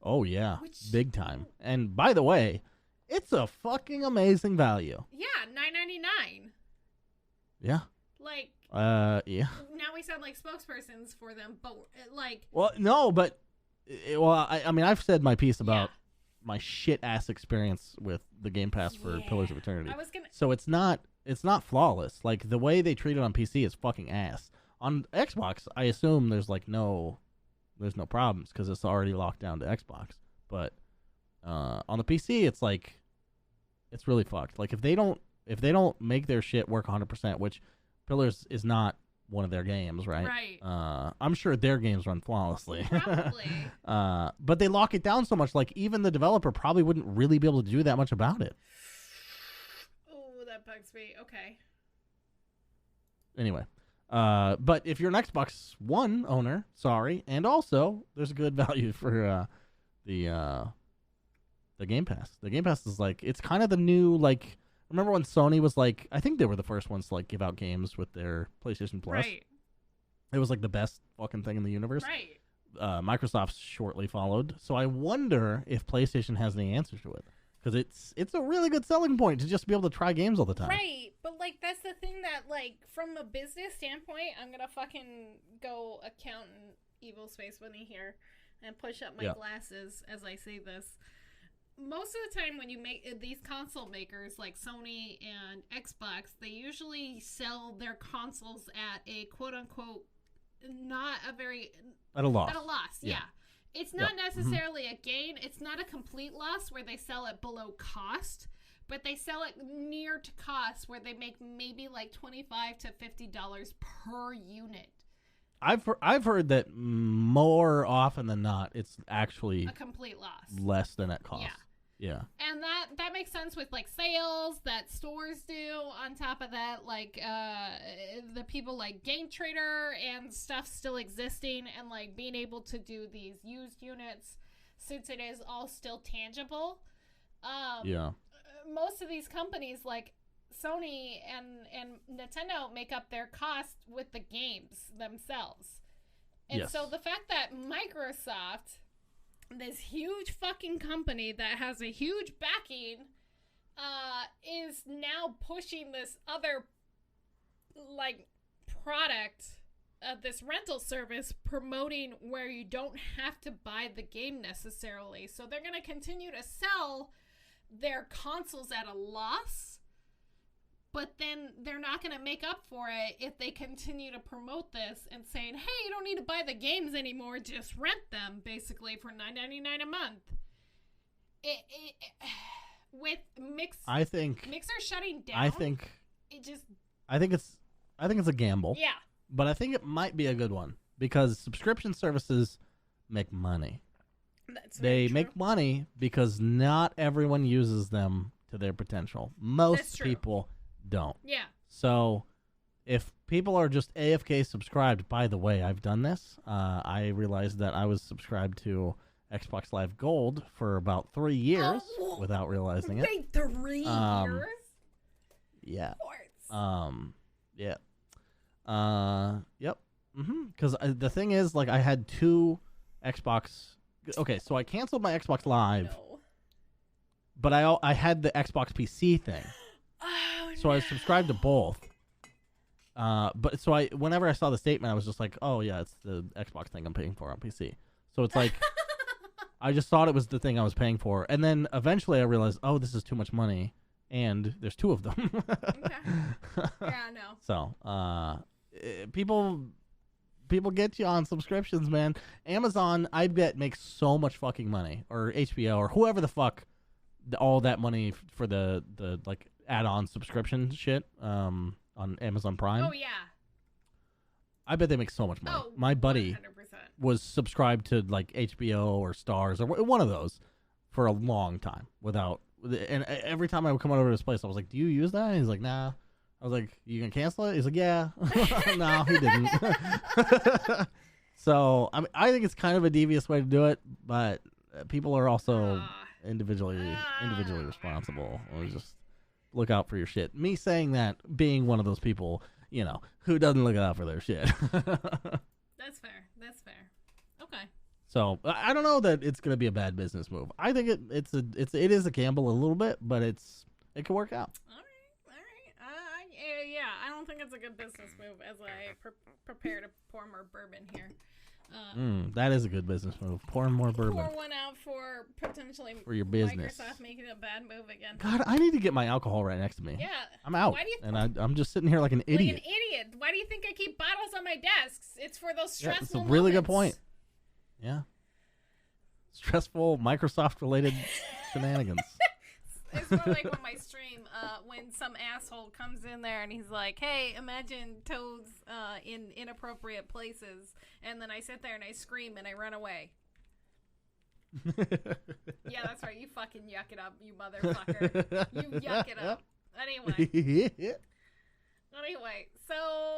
Oh, yeah. Big time. And by the way, it's a fucking amazing value. Yeah, $9.99. Yeah. Like, yeah. Now we sound like spokespersons for them, but like. Well, no, but, I mean, I've said my piece about my shit-ass experience with the Game Pass for Pillars of Eternity. So it's not flawless. Like, the way they treat it on PC is fucking ass. On Xbox, I assume there's no problems because it's already locked down to Xbox. But on the PC, it's like it's really fucked. Like if they don't make their shit work 100%, which Pillars is not one of their games, right? Right. I'm sure their games run flawlessly. Probably. But they lock it down so much, like even the developer probably wouldn't really be able to do that much about it. Oh, that bugs me. Okay. Anyway. But if you're an Xbox One owner, sorry, and also there's a good value for the Game Pass. The Game Pass is like it's kind of the new like. Remember when Sony was like? I think they were the first ones to like give out games with their PlayStation Plus. Right. It was like the best fucking thing in the universe. Right. Microsoft shortly followed. So I wonder if PlayStation has any answer to it. Because it's a really good selling point to just be able to try games all the time. Right, but like that's the thing that like from a business standpoint, I'm gonna fucking go accountant evil space bunny here and push up my glasses as I say this. Most of the time when you make these console makers like Sony and Xbox, they usually sell their consoles at a quote unquote at a loss. At a loss, yeah. It's not necessarily a gain. It's not a complete loss where they sell it below cost, but they sell it near to cost where they make maybe like $25 to $50 per unit. I've heard that more often than not, it's actually a complete loss, less than at cost. Yeah. And that makes sense with like sales that stores do. On top of that, like the people like Game Trader and stuff still existing and like being able to do these used units since it is all still tangible. Most of these companies like Sony and Nintendo make up their cost with the games themselves. And so the fact that Microsoft, this huge fucking company that has a huge backing, is now pushing this other like product, this rental service promoting where you don't have to buy the game necessarily. So they're going to continue to sell their consoles at a loss, but then they're not going to make up for it if they continue to promote this and saying, hey, you don't need to buy the games anymore, just rent them, basically, for $9.99 a month. With Mixer shutting down, I think it's a gamble. Yeah. But I think it might be a good one because subscription services make money. They make money because not everyone uses them to their potential. Most people don't. Yeah. So if people are just AFK subscribed, by the way, I've done this. I realized that I was subscribed to Xbox Live Gold for about 3 years without realizing it. Wait, 3 years? Yeah. Sports. Yeah. Yep. Because the thing is, like, I had 2 Xbox. Okay, so I canceled my Xbox Live, but I had the Xbox PC thing. So I was subscribed to both. But so whenever I saw the statement, I was just like, oh yeah, it's the Xbox thing I'm paying for on PC. So it's like, I just thought it was the thing I was paying for. And then eventually I realized, oh, this is too much money. and there's 2 of them. Okay. Yeah, I know. So, people get you on subscriptions, man. Amazon, I bet, makes so much fucking money, or HBO, or whoever the fuck, all that money for the like add-on subscription shit on Amazon Prime. Oh yeah. I bet they make so much money. Oh, my buddy 100%. was subscribed to like HBO or Stars or one of those for a long time and every time I would come over to his place, I was like, "Do you use that?" And he's like, "Nah." I was like, "You gonna cancel it?" He's like, "Yeah." No, he didn't. So I think it's kind of a devious way to do it, but people are also individually responsible. Just look out for your shit. Me saying that, being one of those people, who doesn't look out for their shit. That's fair. Okay. So I don't know that it's gonna be a bad business move. I think it is a gamble a little bit, but it can work out. All right. Yeah, I don't think it's a good business move as I prepare to pour more bourbon here. That is a good business move. Pouring more bourbon. Pour one out for potentially for your business. Microsoft making a bad move again. God, I need to get my alcohol right next to me. Yeah. I'm out. Why do you I'm just sitting here like an idiot. Like an idiot. Why do you think I keep bottles on my desks? It's for those stressful It's a really moments. good point. Yeah. Stressful Microsoft-related shenanigans. It's more like on my stream when some asshole comes in there and he's like, "Hey, imagine toads in inappropriate places," and then I sit there and I scream and I run away. Yeah, that's right. You fucking yuck it up, you motherfucker. You yuck it up. Anyway, so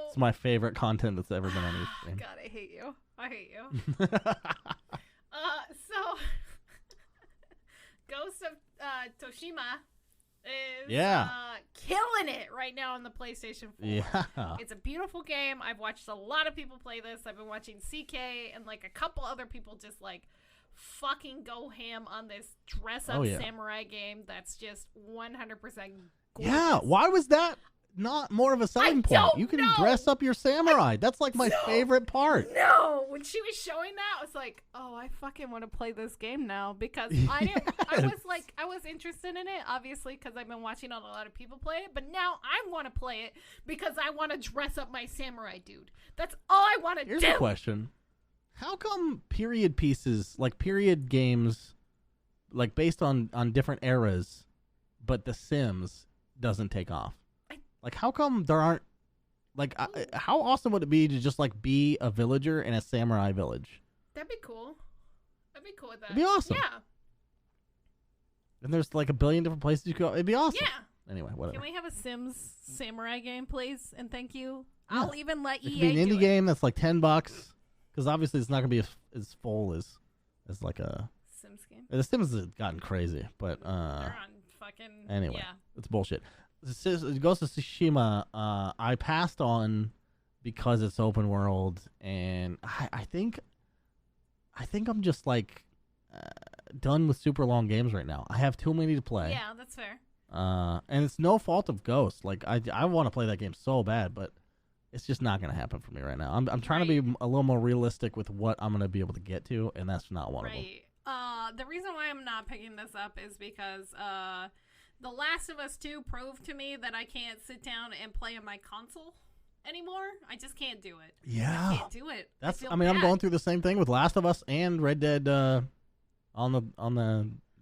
it's my favorite content that's ever been on your stream. God, I hate you. So Ghost of Toshima is killing it right now on the PlayStation 4. Yeah. It's a beautiful game. I've watched a lot of people play this. I've been watching CK and like a couple other people just like fucking go ham on this dress-up samurai game that's just 100% gorgeous. Yeah, why was that not more of a selling point? You can dress up your samurai. That's like my favorite part. No, when she was showing that, I was like, "Oh, I fucking want to play this game now," because I was interested in it, obviously, because I've been watching a lot of people play it. But now I want to play it because I want to dress up my samurai dude. That's all I want to do. Here's a question: how come period pieces, like period games, like based on different eras, but The Sims doesn't take off? Like, how come there aren't, like, how awesome would it be to just, like, be a villager in a samurai village? That'd be cool. I'd be cool with that. It'd be awesome. Yeah. And there's, like, a billion different places you could go. It'd be awesome. Yeah. Anyway, whatever. Can we have a Sims samurai game, please? And thank you. Yeah. I'll even let EA do it. It could be an indie game that's, like, $10. Because obviously it's not going to be as full as like a Sims game. The Sims has gotten crazy, but they're on fucking anyway, yeah. It's bullshit. Ghost of Tsushima, I passed on because it's open world, and I think I'm just like done with super long games right now. I have too many to play. Yeah, that's fair. And it's no fault of Ghost. Like I want to play that game so bad, but it's just not gonna happen for me right now. I'm trying to be a little more realistic with what I'm gonna be able to get to, and that's not one of them. The reason why I'm not picking this up is because The Last of Us 2 proved to me that I can't sit down and play on my console anymore. I just can't do it. Yeah. I can't do it. I'm going through the same thing with Last of Us and Red Dead on the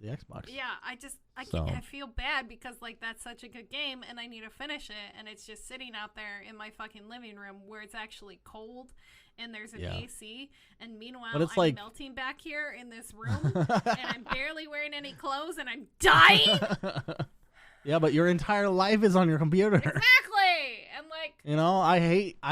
Xbox. Yeah, I can't, I feel bad because like that's such a good game and I need to finish it, and it's just sitting out there in my fucking living room where it's actually cold and there's an AC, and meanwhile I'm melting back here in this room and I'm barely wearing any clothes and I'm dying. Yeah, but your entire life is on your computer. Exactly. And like, you know, I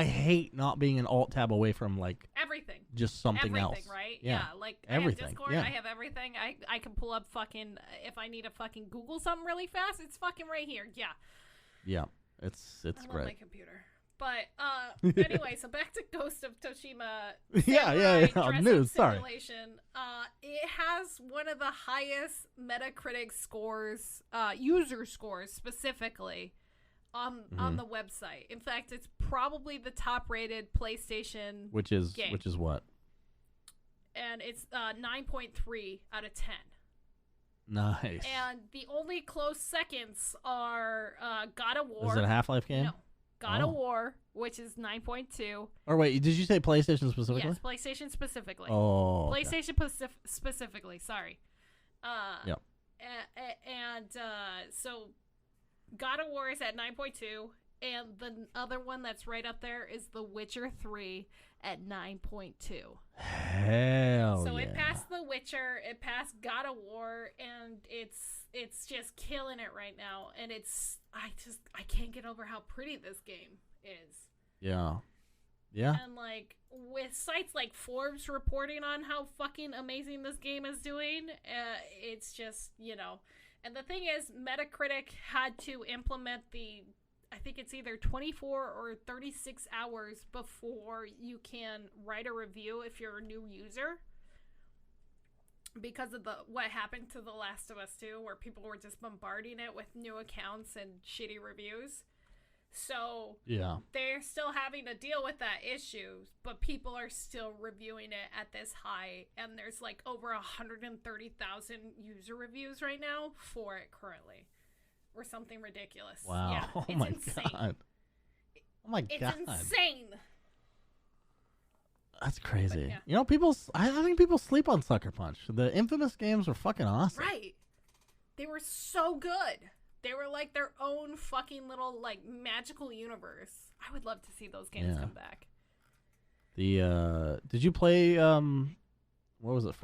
hate not being an alt tab away from like everything. Just something else. Right? Yeah. Like everything. I have Discord, I have everything. I can pull up fucking if I need to fucking Google something really fast, it's fucking right here. Yeah. Yeah. It's I great. love my computer. But anyway, so back to Ghost of Toshima. Yeah. News. Sorry. It has one of the highest Metacritic scores, user scores specifically, on the website. In fact, it's probably the top-rated PlayStation game. Which is what? And it's 9.3 out of 10. Nice. And the only close seconds are God of War. Is it a Half-Life game? No. God of War, which is 9.2. Or wait, did you say PlayStation specifically? Yes, PlayStation specifically. Oh, PlayStation specifically, sorry. Yep. So God of War is at 9.2, and the other one that's right up there is The Witcher 3 at 9.2. Hell So yeah. it passed The Witcher, it passed God of War, and it's just killing it right now. And I can't get over how pretty this game is. Yeah. Yeah. And like with sites like Forbes reporting on how fucking amazing this game is doing, it's just, And the thing is, Metacritic had to implement I think it's either 24 or 36 hours before you can write a review if you're a new user. Because of what happened to The Last of Us 2, where people were just bombarding it with new accounts and shitty reviews. So yeah, they're still having to deal with that issue, but people are still reviewing it at this high, and there's like over 130,000 user reviews right now for it currently, or something ridiculous. Wow! Yeah, oh it's my insane. God! Oh my God! It's insane. That's crazy. But, yeah. I think people sleep on Sucker Punch. The Infamous games were fucking awesome. Right? They were so good. They were like their own fucking little like magical universe. I would love to see those games come back. Did you play what was it?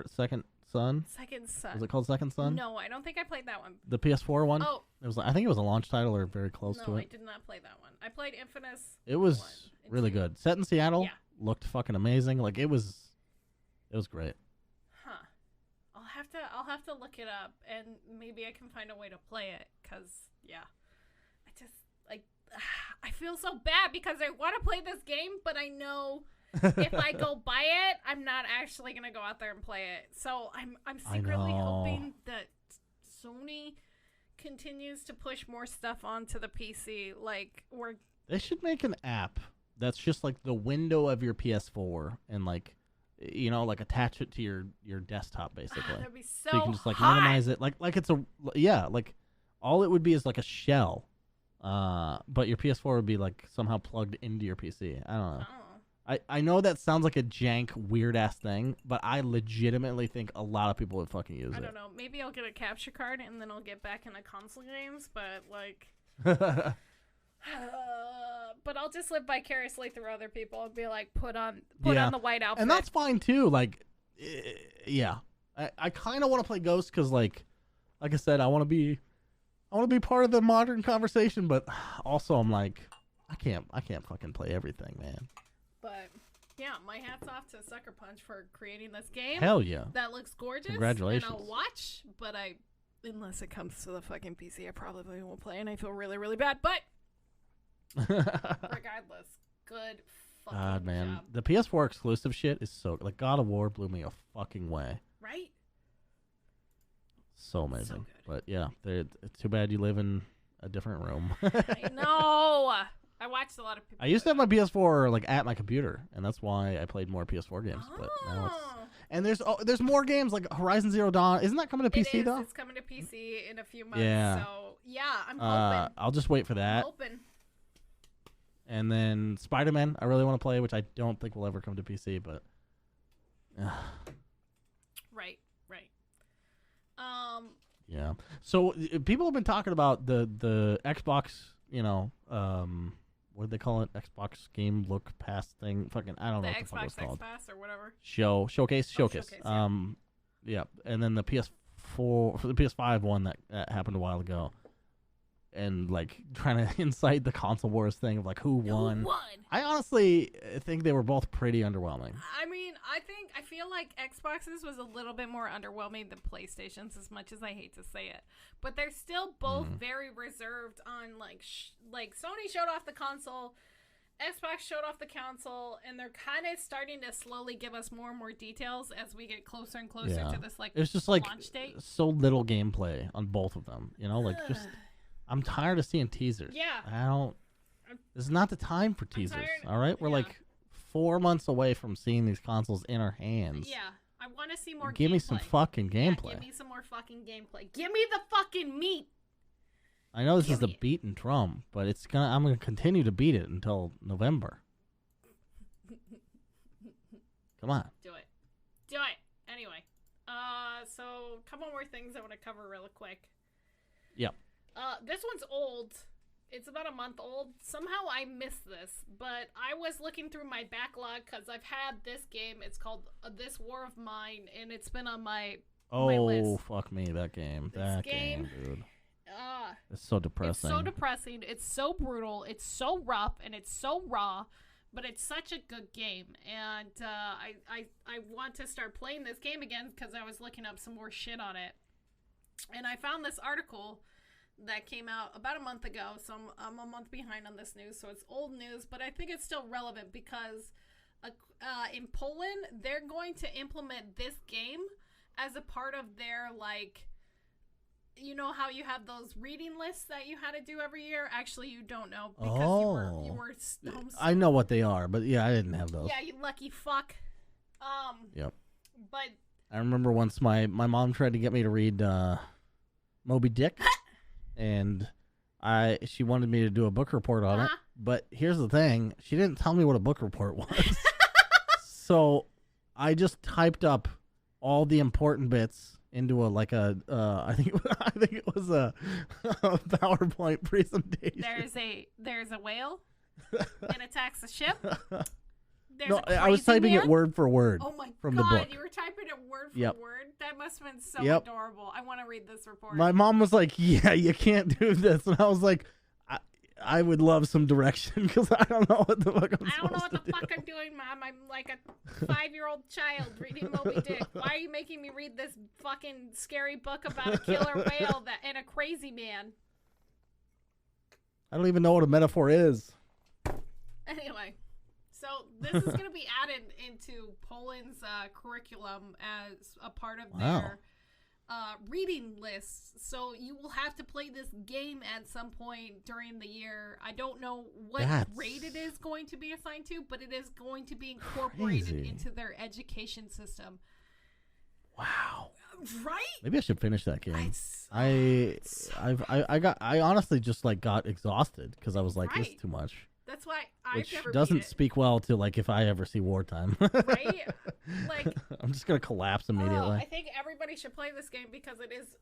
Second Son? Second Son. Was it called Second Son? No, I don't think I played that one. The PS4 one? Oh. I think it was a launch title or very close to it. No, I did not play that one. I played Infamous. It was really good. Set in Seattle. Yeah. Looked fucking amazing. Like it was great. Huh. I'll have to look it up, and maybe I can find a way to play it, cuz I just like I feel so bad because I want to play this game, but I know if I go buy it, I'm not actually going to go out there and play it. So I'm secretly hoping that Sony continues to push more stuff onto the PC. Like they should make an app that's just like the window of your PS4 and like attach it to your desktop basically. That'd be so you can just hot. minimize it like it's like all it would be is like a shell. But your PS4 would be like somehow plugged into your PC. I don't know. I know that sounds like a jank, weird-ass thing, but I legitimately think a lot of people would fucking use it. I don't know. Maybe I'll get a capture card and then I'll get back into console games, but like... but I'll just live vicariously through other people and be like, put on the white outfit. And that's fine, too. Like, yeah. I kind of want to play Ghost because, like I said, I want to be part of the modern conversation, but also I'm like, I can't fucking play everything, man. But yeah, my hat's off to Sucker Punch for creating this game. Hell yeah. That looks gorgeous. Congratulations. And I'll watch, but unless it comes to the fucking PC, I probably won't play, and I feel really, really bad. But regardless, good fucking God, man. job. The PS4 exclusive shit is so... Like, God of War blew me a fucking way. Right? So amazing. So good. But yeah, it's too bad you live in a different room. I know. I watched a lot of people. I used to have my PS4 like at my computer, and that's why I played more PS4 games. But now there's more games like Horizon Zero Dawn. Isn't that coming to PC though? It's coming to PC in a few months. Yeah. So yeah, I'm hoping. I'll just wait for that. I'm hoping. And then Spider-Man, I really want to play, which I don't think will ever come to PC, but. Right. Yeah. So people have been talking about the Xbox, what do they call it? Xbox Game Look Pass thing. Fucking, I don't know what the fuck it's called. X-Pass or whatever. Showcase. Yeah. Yeah. And then the PS4, for the PS5 one that happened a while ago. And like trying to incite the console wars thing of like who won. I honestly think they were both pretty underwhelming. I mean, I feel like Xbox's was a little bit more underwhelming than PlayStation's, as much as I hate to say it. But they're still both very reserved on like Sony showed off the console, Xbox showed off the console, and they're kind of starting to slowly give us more and more details as we get closer and closer to this like it's just like launch date. So little gameplay on both of them, just. I'm tired of seeing teasers. Yeah. This is not the time for teasers. All right, we're like 4 months away from seeing these consoles in our hands. Yeah, I want to see more. Give me some fucking gameplay. Yeah, give me some more fucking gameplay. Give me the fucking meat. I know this is the beaten drum, but I'm gonna continue to beat it until November. Come on. Do it. Anyway, so a couple more things I want to cover real quick. Yep. This one's old. It's about a month old. Somehow I missed this, but I was looking through my backlog because I've had this game. It's called This War of Mine, and it's been on my list. Oh, fuck me, that game. That game, dude. It's so depressing. It's so depressing. It's so brutal. It's so rough, and it's so raw, but it's such a good game. And I want to start playing this game again because I was looking up some more shit on it. And I found this article that came out about a month ago, so I'm a month behind on this news, so it's old news, but I think it's still relevant because in Poland, they're going to implement this game as a part of their, like, you know how you have those reading lists that you had to do every year? Actually, you don't know because you were homeschooled. I know what they are, but yeah, I didn't have those. Yeah, you lucky fuck. Yep. But I remember once my mom tried to get me to read Moby Dick. And she wanted me to do a book report on it. But here's the thing. She didn't tell me what a book report was. So I just typed up all the important bits into I think it was a PowerPoint presentation. There's a whale. It attacks a ship. No, I was typing it word for word. Oh my from God, the book. You were typing it word for word? That must have been so adorable. I want to read this report. My mom was like, yeah, you can't do this. And I was like, I would love some direction because I don't know what the fuck I'm doing, Mom. I'm like a 5-year-old child reading Moby Dick. Why are you making me read this fucking scary book about a killer whale and a crazy man? I don't even know what a metaphor is. Anyway. So this is going to be added into Poland's curriculum as a part of their reading lists. So you will have to play this game at some point during the year. I don't know what grade it is going to be assigned to, but it is going to be incorporated into their education system. Wow. Right? Maybe I should finish that game. I honestly just got exhausted because I was like, this is too much. That's why I've never doesn't speak well to if I ever see wartime. Right? I'm just gonna collapse immediately. I think everybody should play this game because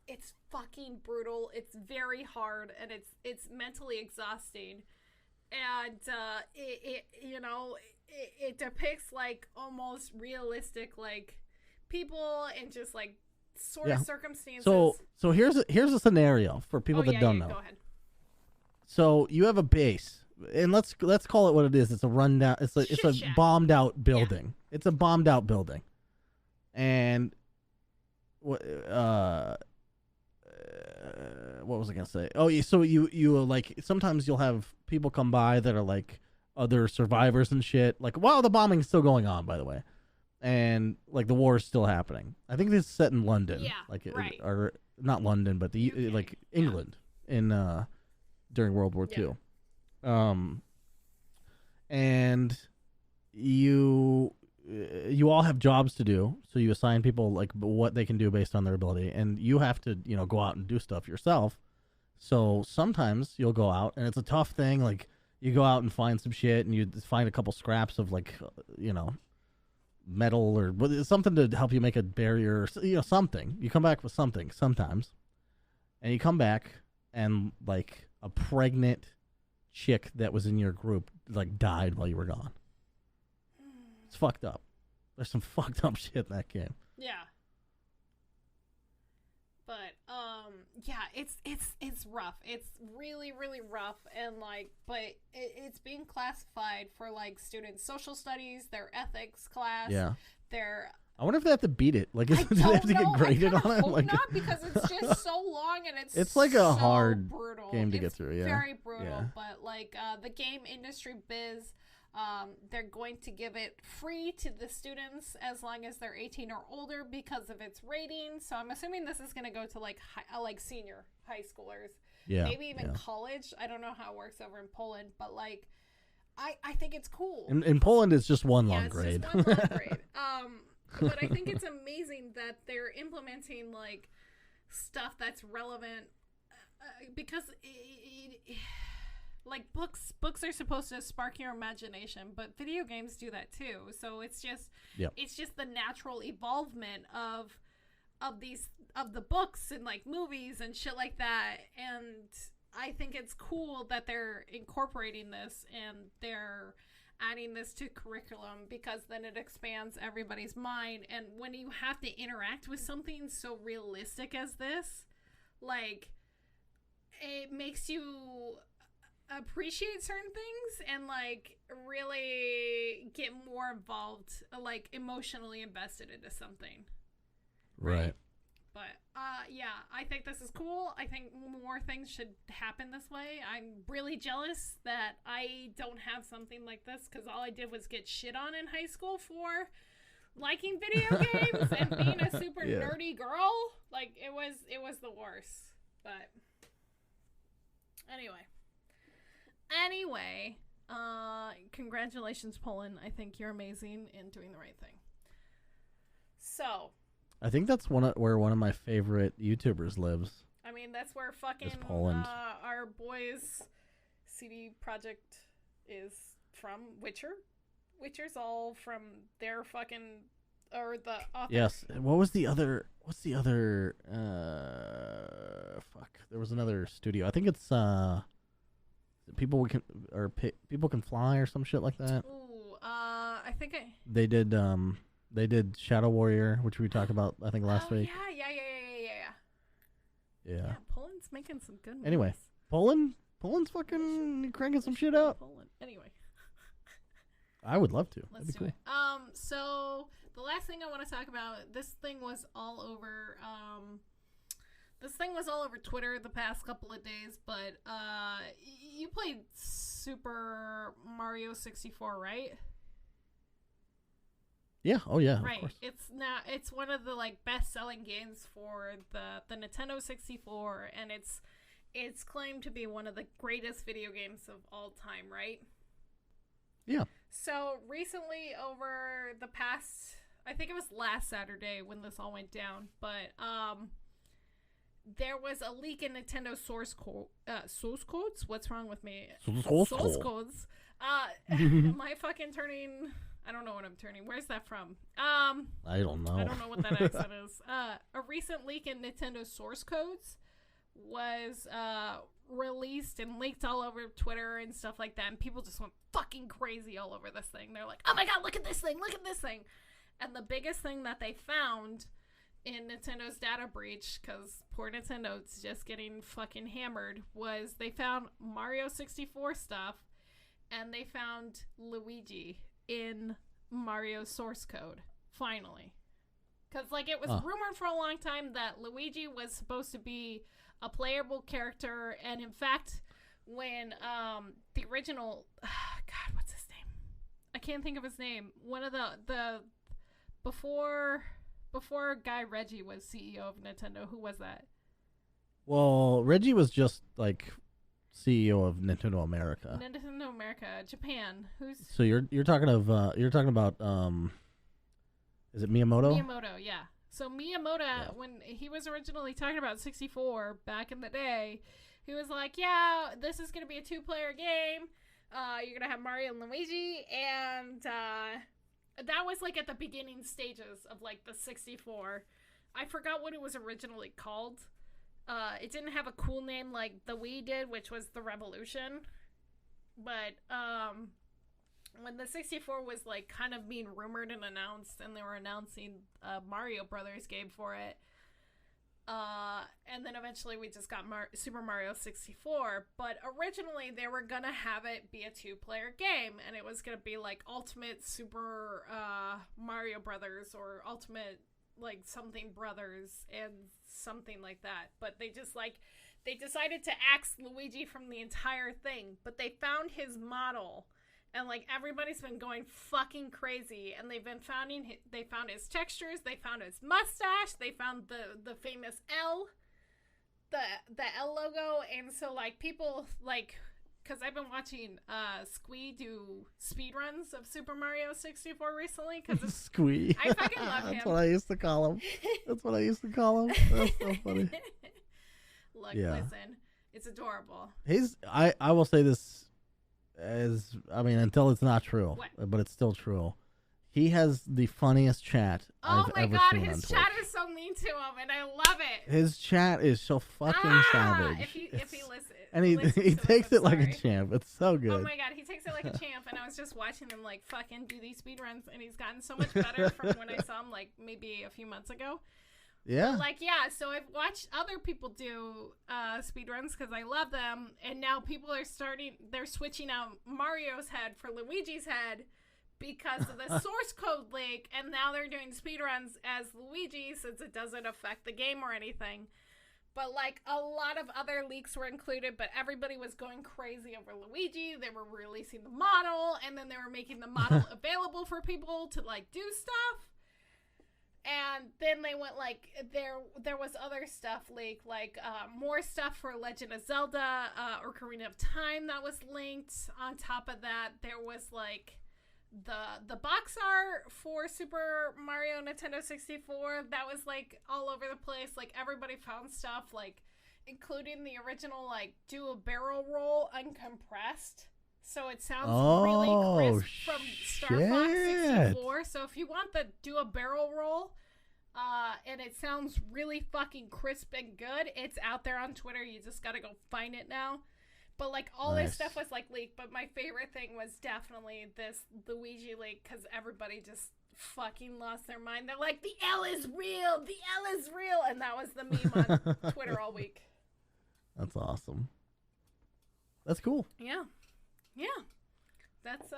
it's fucking brutal. It's very hard and it's mentally exhausting. And it depicts almost realistic people and just sort of circumstances. So here's a scenario for people that don't know. Go ahead. So you have a base. And let's call it what it is. It's a rundown. It's a bombed out building. Yeah. It's a bombed out building, and what was I gonna say? Oh, yeah. So you sometimes you'll have people come by that are other survivors and shit. While the bombing's still going on, by the way, and the war is still happening. I think this is set in London. Yeah. Right. Or not London, but the England in during World War II. And you all have jobs to do, so you assign people what they can do based on their ability, and you have to go out and do stuff yourself. So sometimes you'll go out and it's a tough thing. You go out and find some shit, and you find a couple scraps of metal or something to help you make a barrier, or something. You come back with something sometimes, and you come back and a pregnant chick that was in your group died while you were gone. It's fucked up. There's some fucked up shit in that game. Yeah. But it's rough. It's really, really rough, and but it's being classified for students' social studies, their ethics class. Yeah. Their I wonder if they have to beat it. Do they have to get graded on it? Hope not, because it's just so long and it's a hard brutal game to get through. Yeah, very brutal. Yeah. But the game industry biz, they're going to give it free to the students as long as they're 18 or older because of its rating. So I'm assuming this is going to go to senior high schoolers. Yeah, maybe even college. I don't know how it works over in Poland, but I think it's cool. In Poland, it's just one long grade. Just one long grade. But I think it's amazing that they're implementing like stuff that's relevant because like books are supposed to spark your imagination, but video games do that too. So it's just the natural evolvement of the books and like movies and shit like that. And I think it's cool that they're incorporating this and they're adding this to curriculum, because then it expands everybody's mind. And when you have to interact with something so realistic as this, like, it makes you appreciate certain things and like really get more involved, like emotionally invested into something. Right. But yeah, I think this is cool. I think more things should happen this way. I'm really jealous that I don't have something like this, because all I did was get shit on in high school for liking video games and being a super nerdy girl. Like, it was the worst. But anyway, congratulations, Poland. I think you're amazing in doing the right thing. So, I think that's where one of my favorite YouTubers lives. I mean, that's where fucking our boys CD Projekt is from. Witcher's all from their fucking, or the author. Yes. What's the other fuck. There was another studio. I think it's People Can Fly or some shit like that. Ooh, I think they did Shadow Warrior, which we talked about I think last week. Yeah. Poland's making some good movies. Anyway, Poland's fucking cranking some shit out. Poland. Anyway. I would love to. Let's That'd be cool. So the last thing I want to talk about, this thing was all over Twitter the past couple of days, but you played Super Mario 64, right? Yeah. Oh yeah. Right. Of course. It's one of the like best-selling games for the Nintendo 64, and it's claimed to be one of the greatest video games of all time, right? Yeah. So recently, over the past, I think it was last Saturday when this all went down, but there was a leak in Nintendo source codes. What's wrong with me? Source codes. Am I fucking turning? I don't know what I'm turning. Where's that from? I don't know. I don't know what that accent is. A recent leak in Nintendo source codes was released and leaked all over Twitter and stuff like that, and people just went fucking crazy all over this thing. They're like, oh my god, look at this thing, and the biggest thing that they found in Nintendo's data breach, because poor Nintendo's just getting fucking hammered, was they found Mario 64 stuff, and they found Luigi in Mario's source code, finally. Because, like, it was rumored for a long time that Luigi was supposed to be a playable character, and in fact, when the original, God, what's his name? I can't think of his name. One of the before Guy Reggie was CEO of Nintendo, who was that? Well, Reggie was just like CEO of Nintendo America. Nintendo America, Japan. Who's? So you're talking about is it Miyamoto? Miyamoto, yeah. So Miyamoto, when he was originally talking about 64 back in the day, he was like, yeah, this is going to be a 2-player game. You're going to have Mario and Luigi. And that was like at the beginning stages of like the 64. I forgot what it was originally called. It didn't have a cool name like the Wii did, which was the Revolution. But when the 64 was like kind of being rumored and announced, and they were announcing a Mario Brothers game for it, and then eventually we just got Super Mario 64. But originally they were gonna have it be a 2-player game, and it was gonna be like Ultimate Super Mario Brothers, or Ultimate like something Brothers, and something like that. But they decided to axe Luigi from the entire thing. But they found his model, and like everybody's been going fucking crazy, and they found his textures, they found his mustache, they found the famous L, the L logo, and so like people like because I've been watching Squee do speedruns of Super Mario 64 recently. Because Squee. I fucking love him. That's what I used to call him. That's so funny. Look, listen, it's adorable. I will say this until it's not true, but it's still true. He has the funniest chat I've ever seen on Twitch. Oh my god, his chat is so mean to him, and I love it. His chat is so fucking savage. If he listens. And he takes it like a champ. It's so good. Oh my god, he takes it like a champ. And I was just watching him like fucking do these speedruns, and he's gotten so much better from when I saw him like maybe a few months ago. Yeah. But, so I've watched other people do speedruns because I love them, and now people are they're switching out Mario's head for Luigi's head because of the source code leak, and now they're doing speedruns as Luigi since it doesn't affect the game or anything. But, a lot of other leaks were included, but everybody was going crazy over Luigi. They were releasing the model, and then they were making the model available for people to, do stuff. And then they went, there was other stuff leaked, more stuff for Legend of Zelda or Ocarina of Time that was linked. On top of that, there was, the box art for Super Mario Nintendo 64 that was all over the place. Everybody found stuff including the original do a barrel roll uncompressed, so it sounds really crisp from Star Fox 64. So if you want the do a barrel roll and it sounds really fucking crisp and good, it's out there on Twitter. You just gotta go find it now. But, all this stuff was, leaked. But my favorite thing was definitely this Luigi leak, because everybody just fucking lost their mind. They're like, the L is real! The L is real! And that was the meme on Twitter all week. That's awesome. That's cool. Yeah. Yeah. That's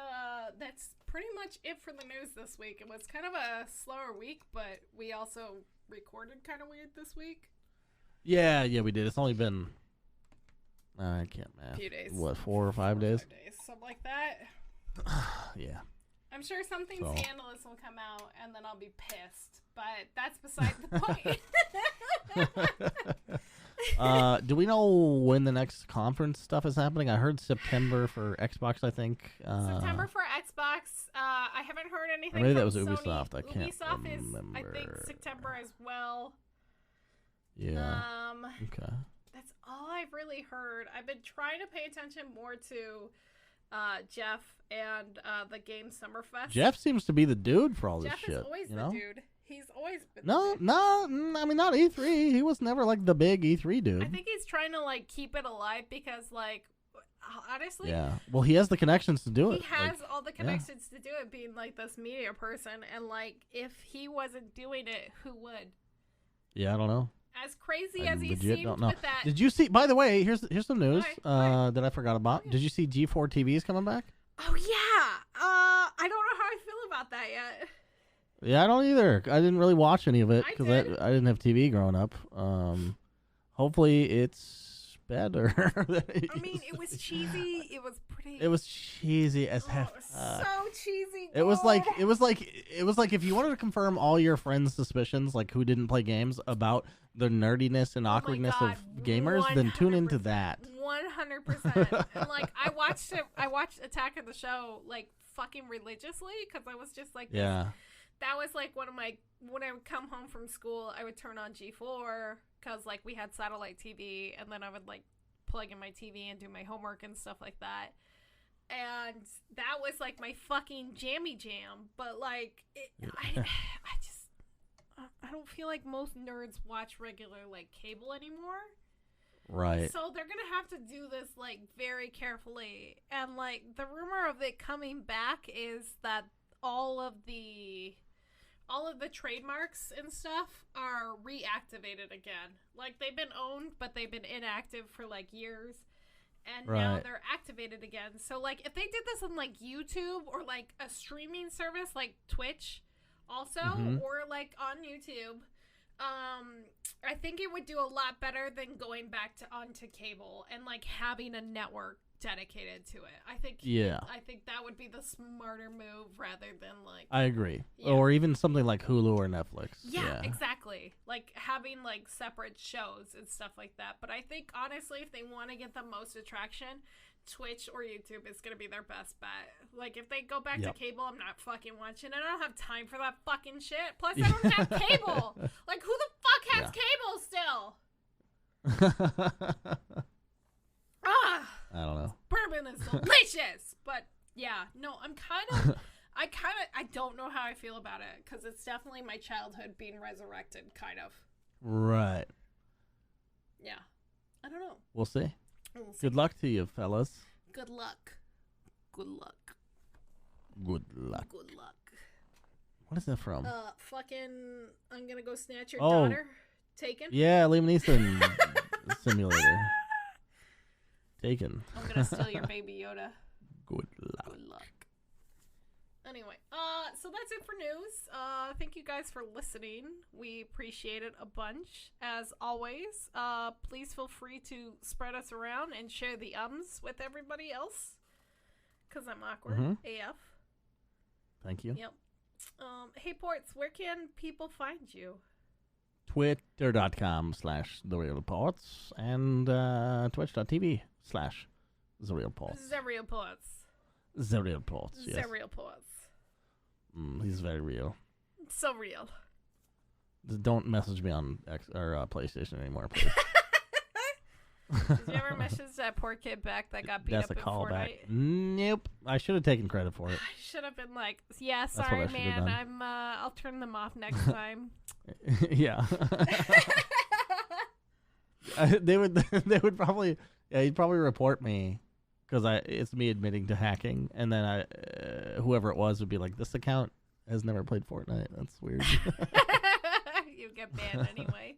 pretty much it for the news this week. It was kind of a slower week, but we also recorded kind of weird this week. Yeah, we did. It's only been... I can't math. A few days. What, 4 or 5 days? 5 days, something like that. Yeah. I'm sure something scandalous will come out, and then I'll be pissed. But that's beside the point. Do we know when the next conference stuff is happening? I heard September for Xbox, I think. September for Xbox. I haven't heard anything. Maybe that was Sony. Ubisoft. I can't Ubisoft remember. is, I think, September as well. Yeah. Okay. That's all I've really heard. I've been trying to pay attention more to Jeff and the Game Summerfest. Jeff seems to be the dude for all this shit. Jeff is always the dude. He's always been the dude. I mean, not E3. He was never the big E3 dude. I think he's trying to keep it alive because honestly. Yeah. Well, he has the connections to do it. He has all the connections to do it, being this media person, and if he wasn't doing it, who would? Yeah, I don't know. As crazy as he seemed with that. Did you see? By the way, here's some news that I forgot about. Did you see G4 TV is coming back? Oh yeah. I don't know how I feel about that yet. Yeah, I don't either. I didn't really watch any of it because I didn't have TV growing up. Hopefully it's better. I mean, it was cheesy. It was pretty. It was cheesy as heck. So cheesy. It was like if you wanted to confirm all your friends' suspicions, who didn't play games, about the nerdiness and awkwardness of gamers, then tune into that. 100%. And I watched Attack of the Show fucking religiously because I was just yeah. That was one of my, when I would come home from school, I would turn on G4 because we had satellite TV, and then I would plug in my TV and do my homework and stuff like that. And that was my fucking jammy jam. But I don't feel like most nerds watch regular cable anymore. Right. So they're gonna have to do this very carefully. And the rumor of it coming back is that all of the trademarks and stuff are reactivated again. They've been owned, but they've been inactive for years. And now they're activated again. So, if they did this on, YouTube or, a streaming service like Twitch also, or, on YouTube, I think it would do a lot better than going back onto cable and, having a network dedicated to it. I think that would be the smarter move rather than like I agree. Yeah. Or even something like Hulu or Netflix. Yeah, exactly. Like having like separate shows and stuff like that. But I think honestly if they want to get the most attraction, Twitch or YouTube is going to be their best bet. Like if they go back to cable, I'm not fucking watching it. I don't have time for that fucking shit. Plus I don't have cable. Like who the fuck has cable still? I don't know. Bourbon is delicious, but yeah, no, I don't know how I feel about it because it's definitely my childhood being resurrected, kind of. Right. Yeah, I don't know. We'll see. Good luck to you, fellas. Good luck. Good luck. Good luck. Good luck. What is that from? Fucking, I'm gonna go snatch your daughter. Taken? Yeah, Liam Neeson simulator. Taken. I'm gonna steal your baby Yoda. Good luck. Good luck. Anyway, so that's it for news. Thank you guys for listening. We appreciate it a bunch. As always, please feel free to spread us around and share the ums with everybody else. Because I'm awkward AF. Thank you. Yep. Hey, Ports, where can people find you? Twitter.com/TheRealPorts and Twitch.tv/TheRealPorts. The Real Ports. Yes. The Real Ports. He's very real. So real. Just don't message me on PlayStation anymore, please. Did you ever message that poor kid back that got beat up in Fortnite? Back. Nope. I should have taken credit for it. I should have been like, yeah, sorry, man. I'll turn them off next time. Yeah. They would probably, he'd probably report me because it's me admitting to hacking, and then whoever it was would be like, this account has never played Fortnite. That's weird. You get banned anyway.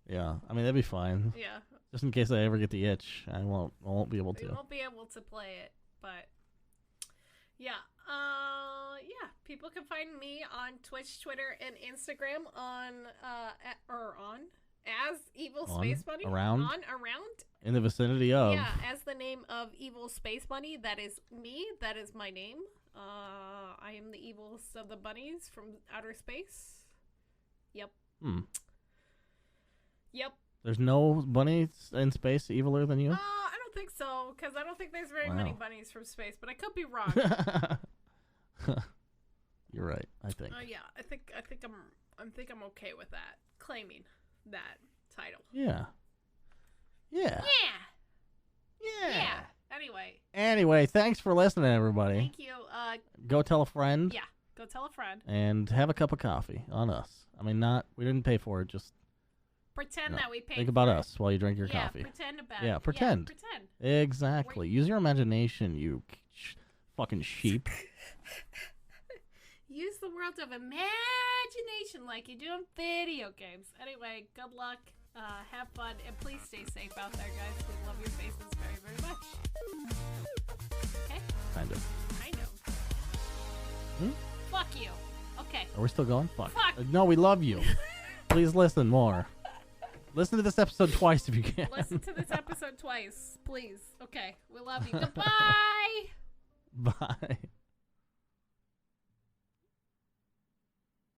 Yeah, I mean that'd be fine. Yeah. Just in case I ever get the itch, I won't be able to. You won't be able to play it, but yeah. People can find me on Twitch, Twitter, and Instagram as Evil Space Bunny. Around in the vicinity of. Yeah, as the name of Evil Space Bunny. That is me. That is my name. I am the evilest of the bunnies from outer space. Yep. Yep. There's no bunnies in space eviler than you? I don't think so, because I don't think there's very many bunnies from space, but I could be wrong. You're right, I think. Yeah, I think I'm okay with that, claiming that title. Yeah. Anyway, thanks for listening, everybody. Thank you. Go tell a friend. Yeah, go tell a friend. And have a cup of coffee on us. I mean, we didn't pay for it, just pretend that we paid. Think about us while you drink your coffee. Pretend about it. Yeah, pretend. Exactly. Use your imagination, you fucking sheep. Use the world of imagination like you do in video games. Anyway, good luck. Have fun. And please stay safe out there, guys. We love your faces very, very much. Okay? Kind of. Fuck you. Okay. Are we still going? Fuck. No, we love you. Please listen more. Listen to this episode twice if you can. Listen to this episode twice, please. Okay. We love you. Goodbye. Bye.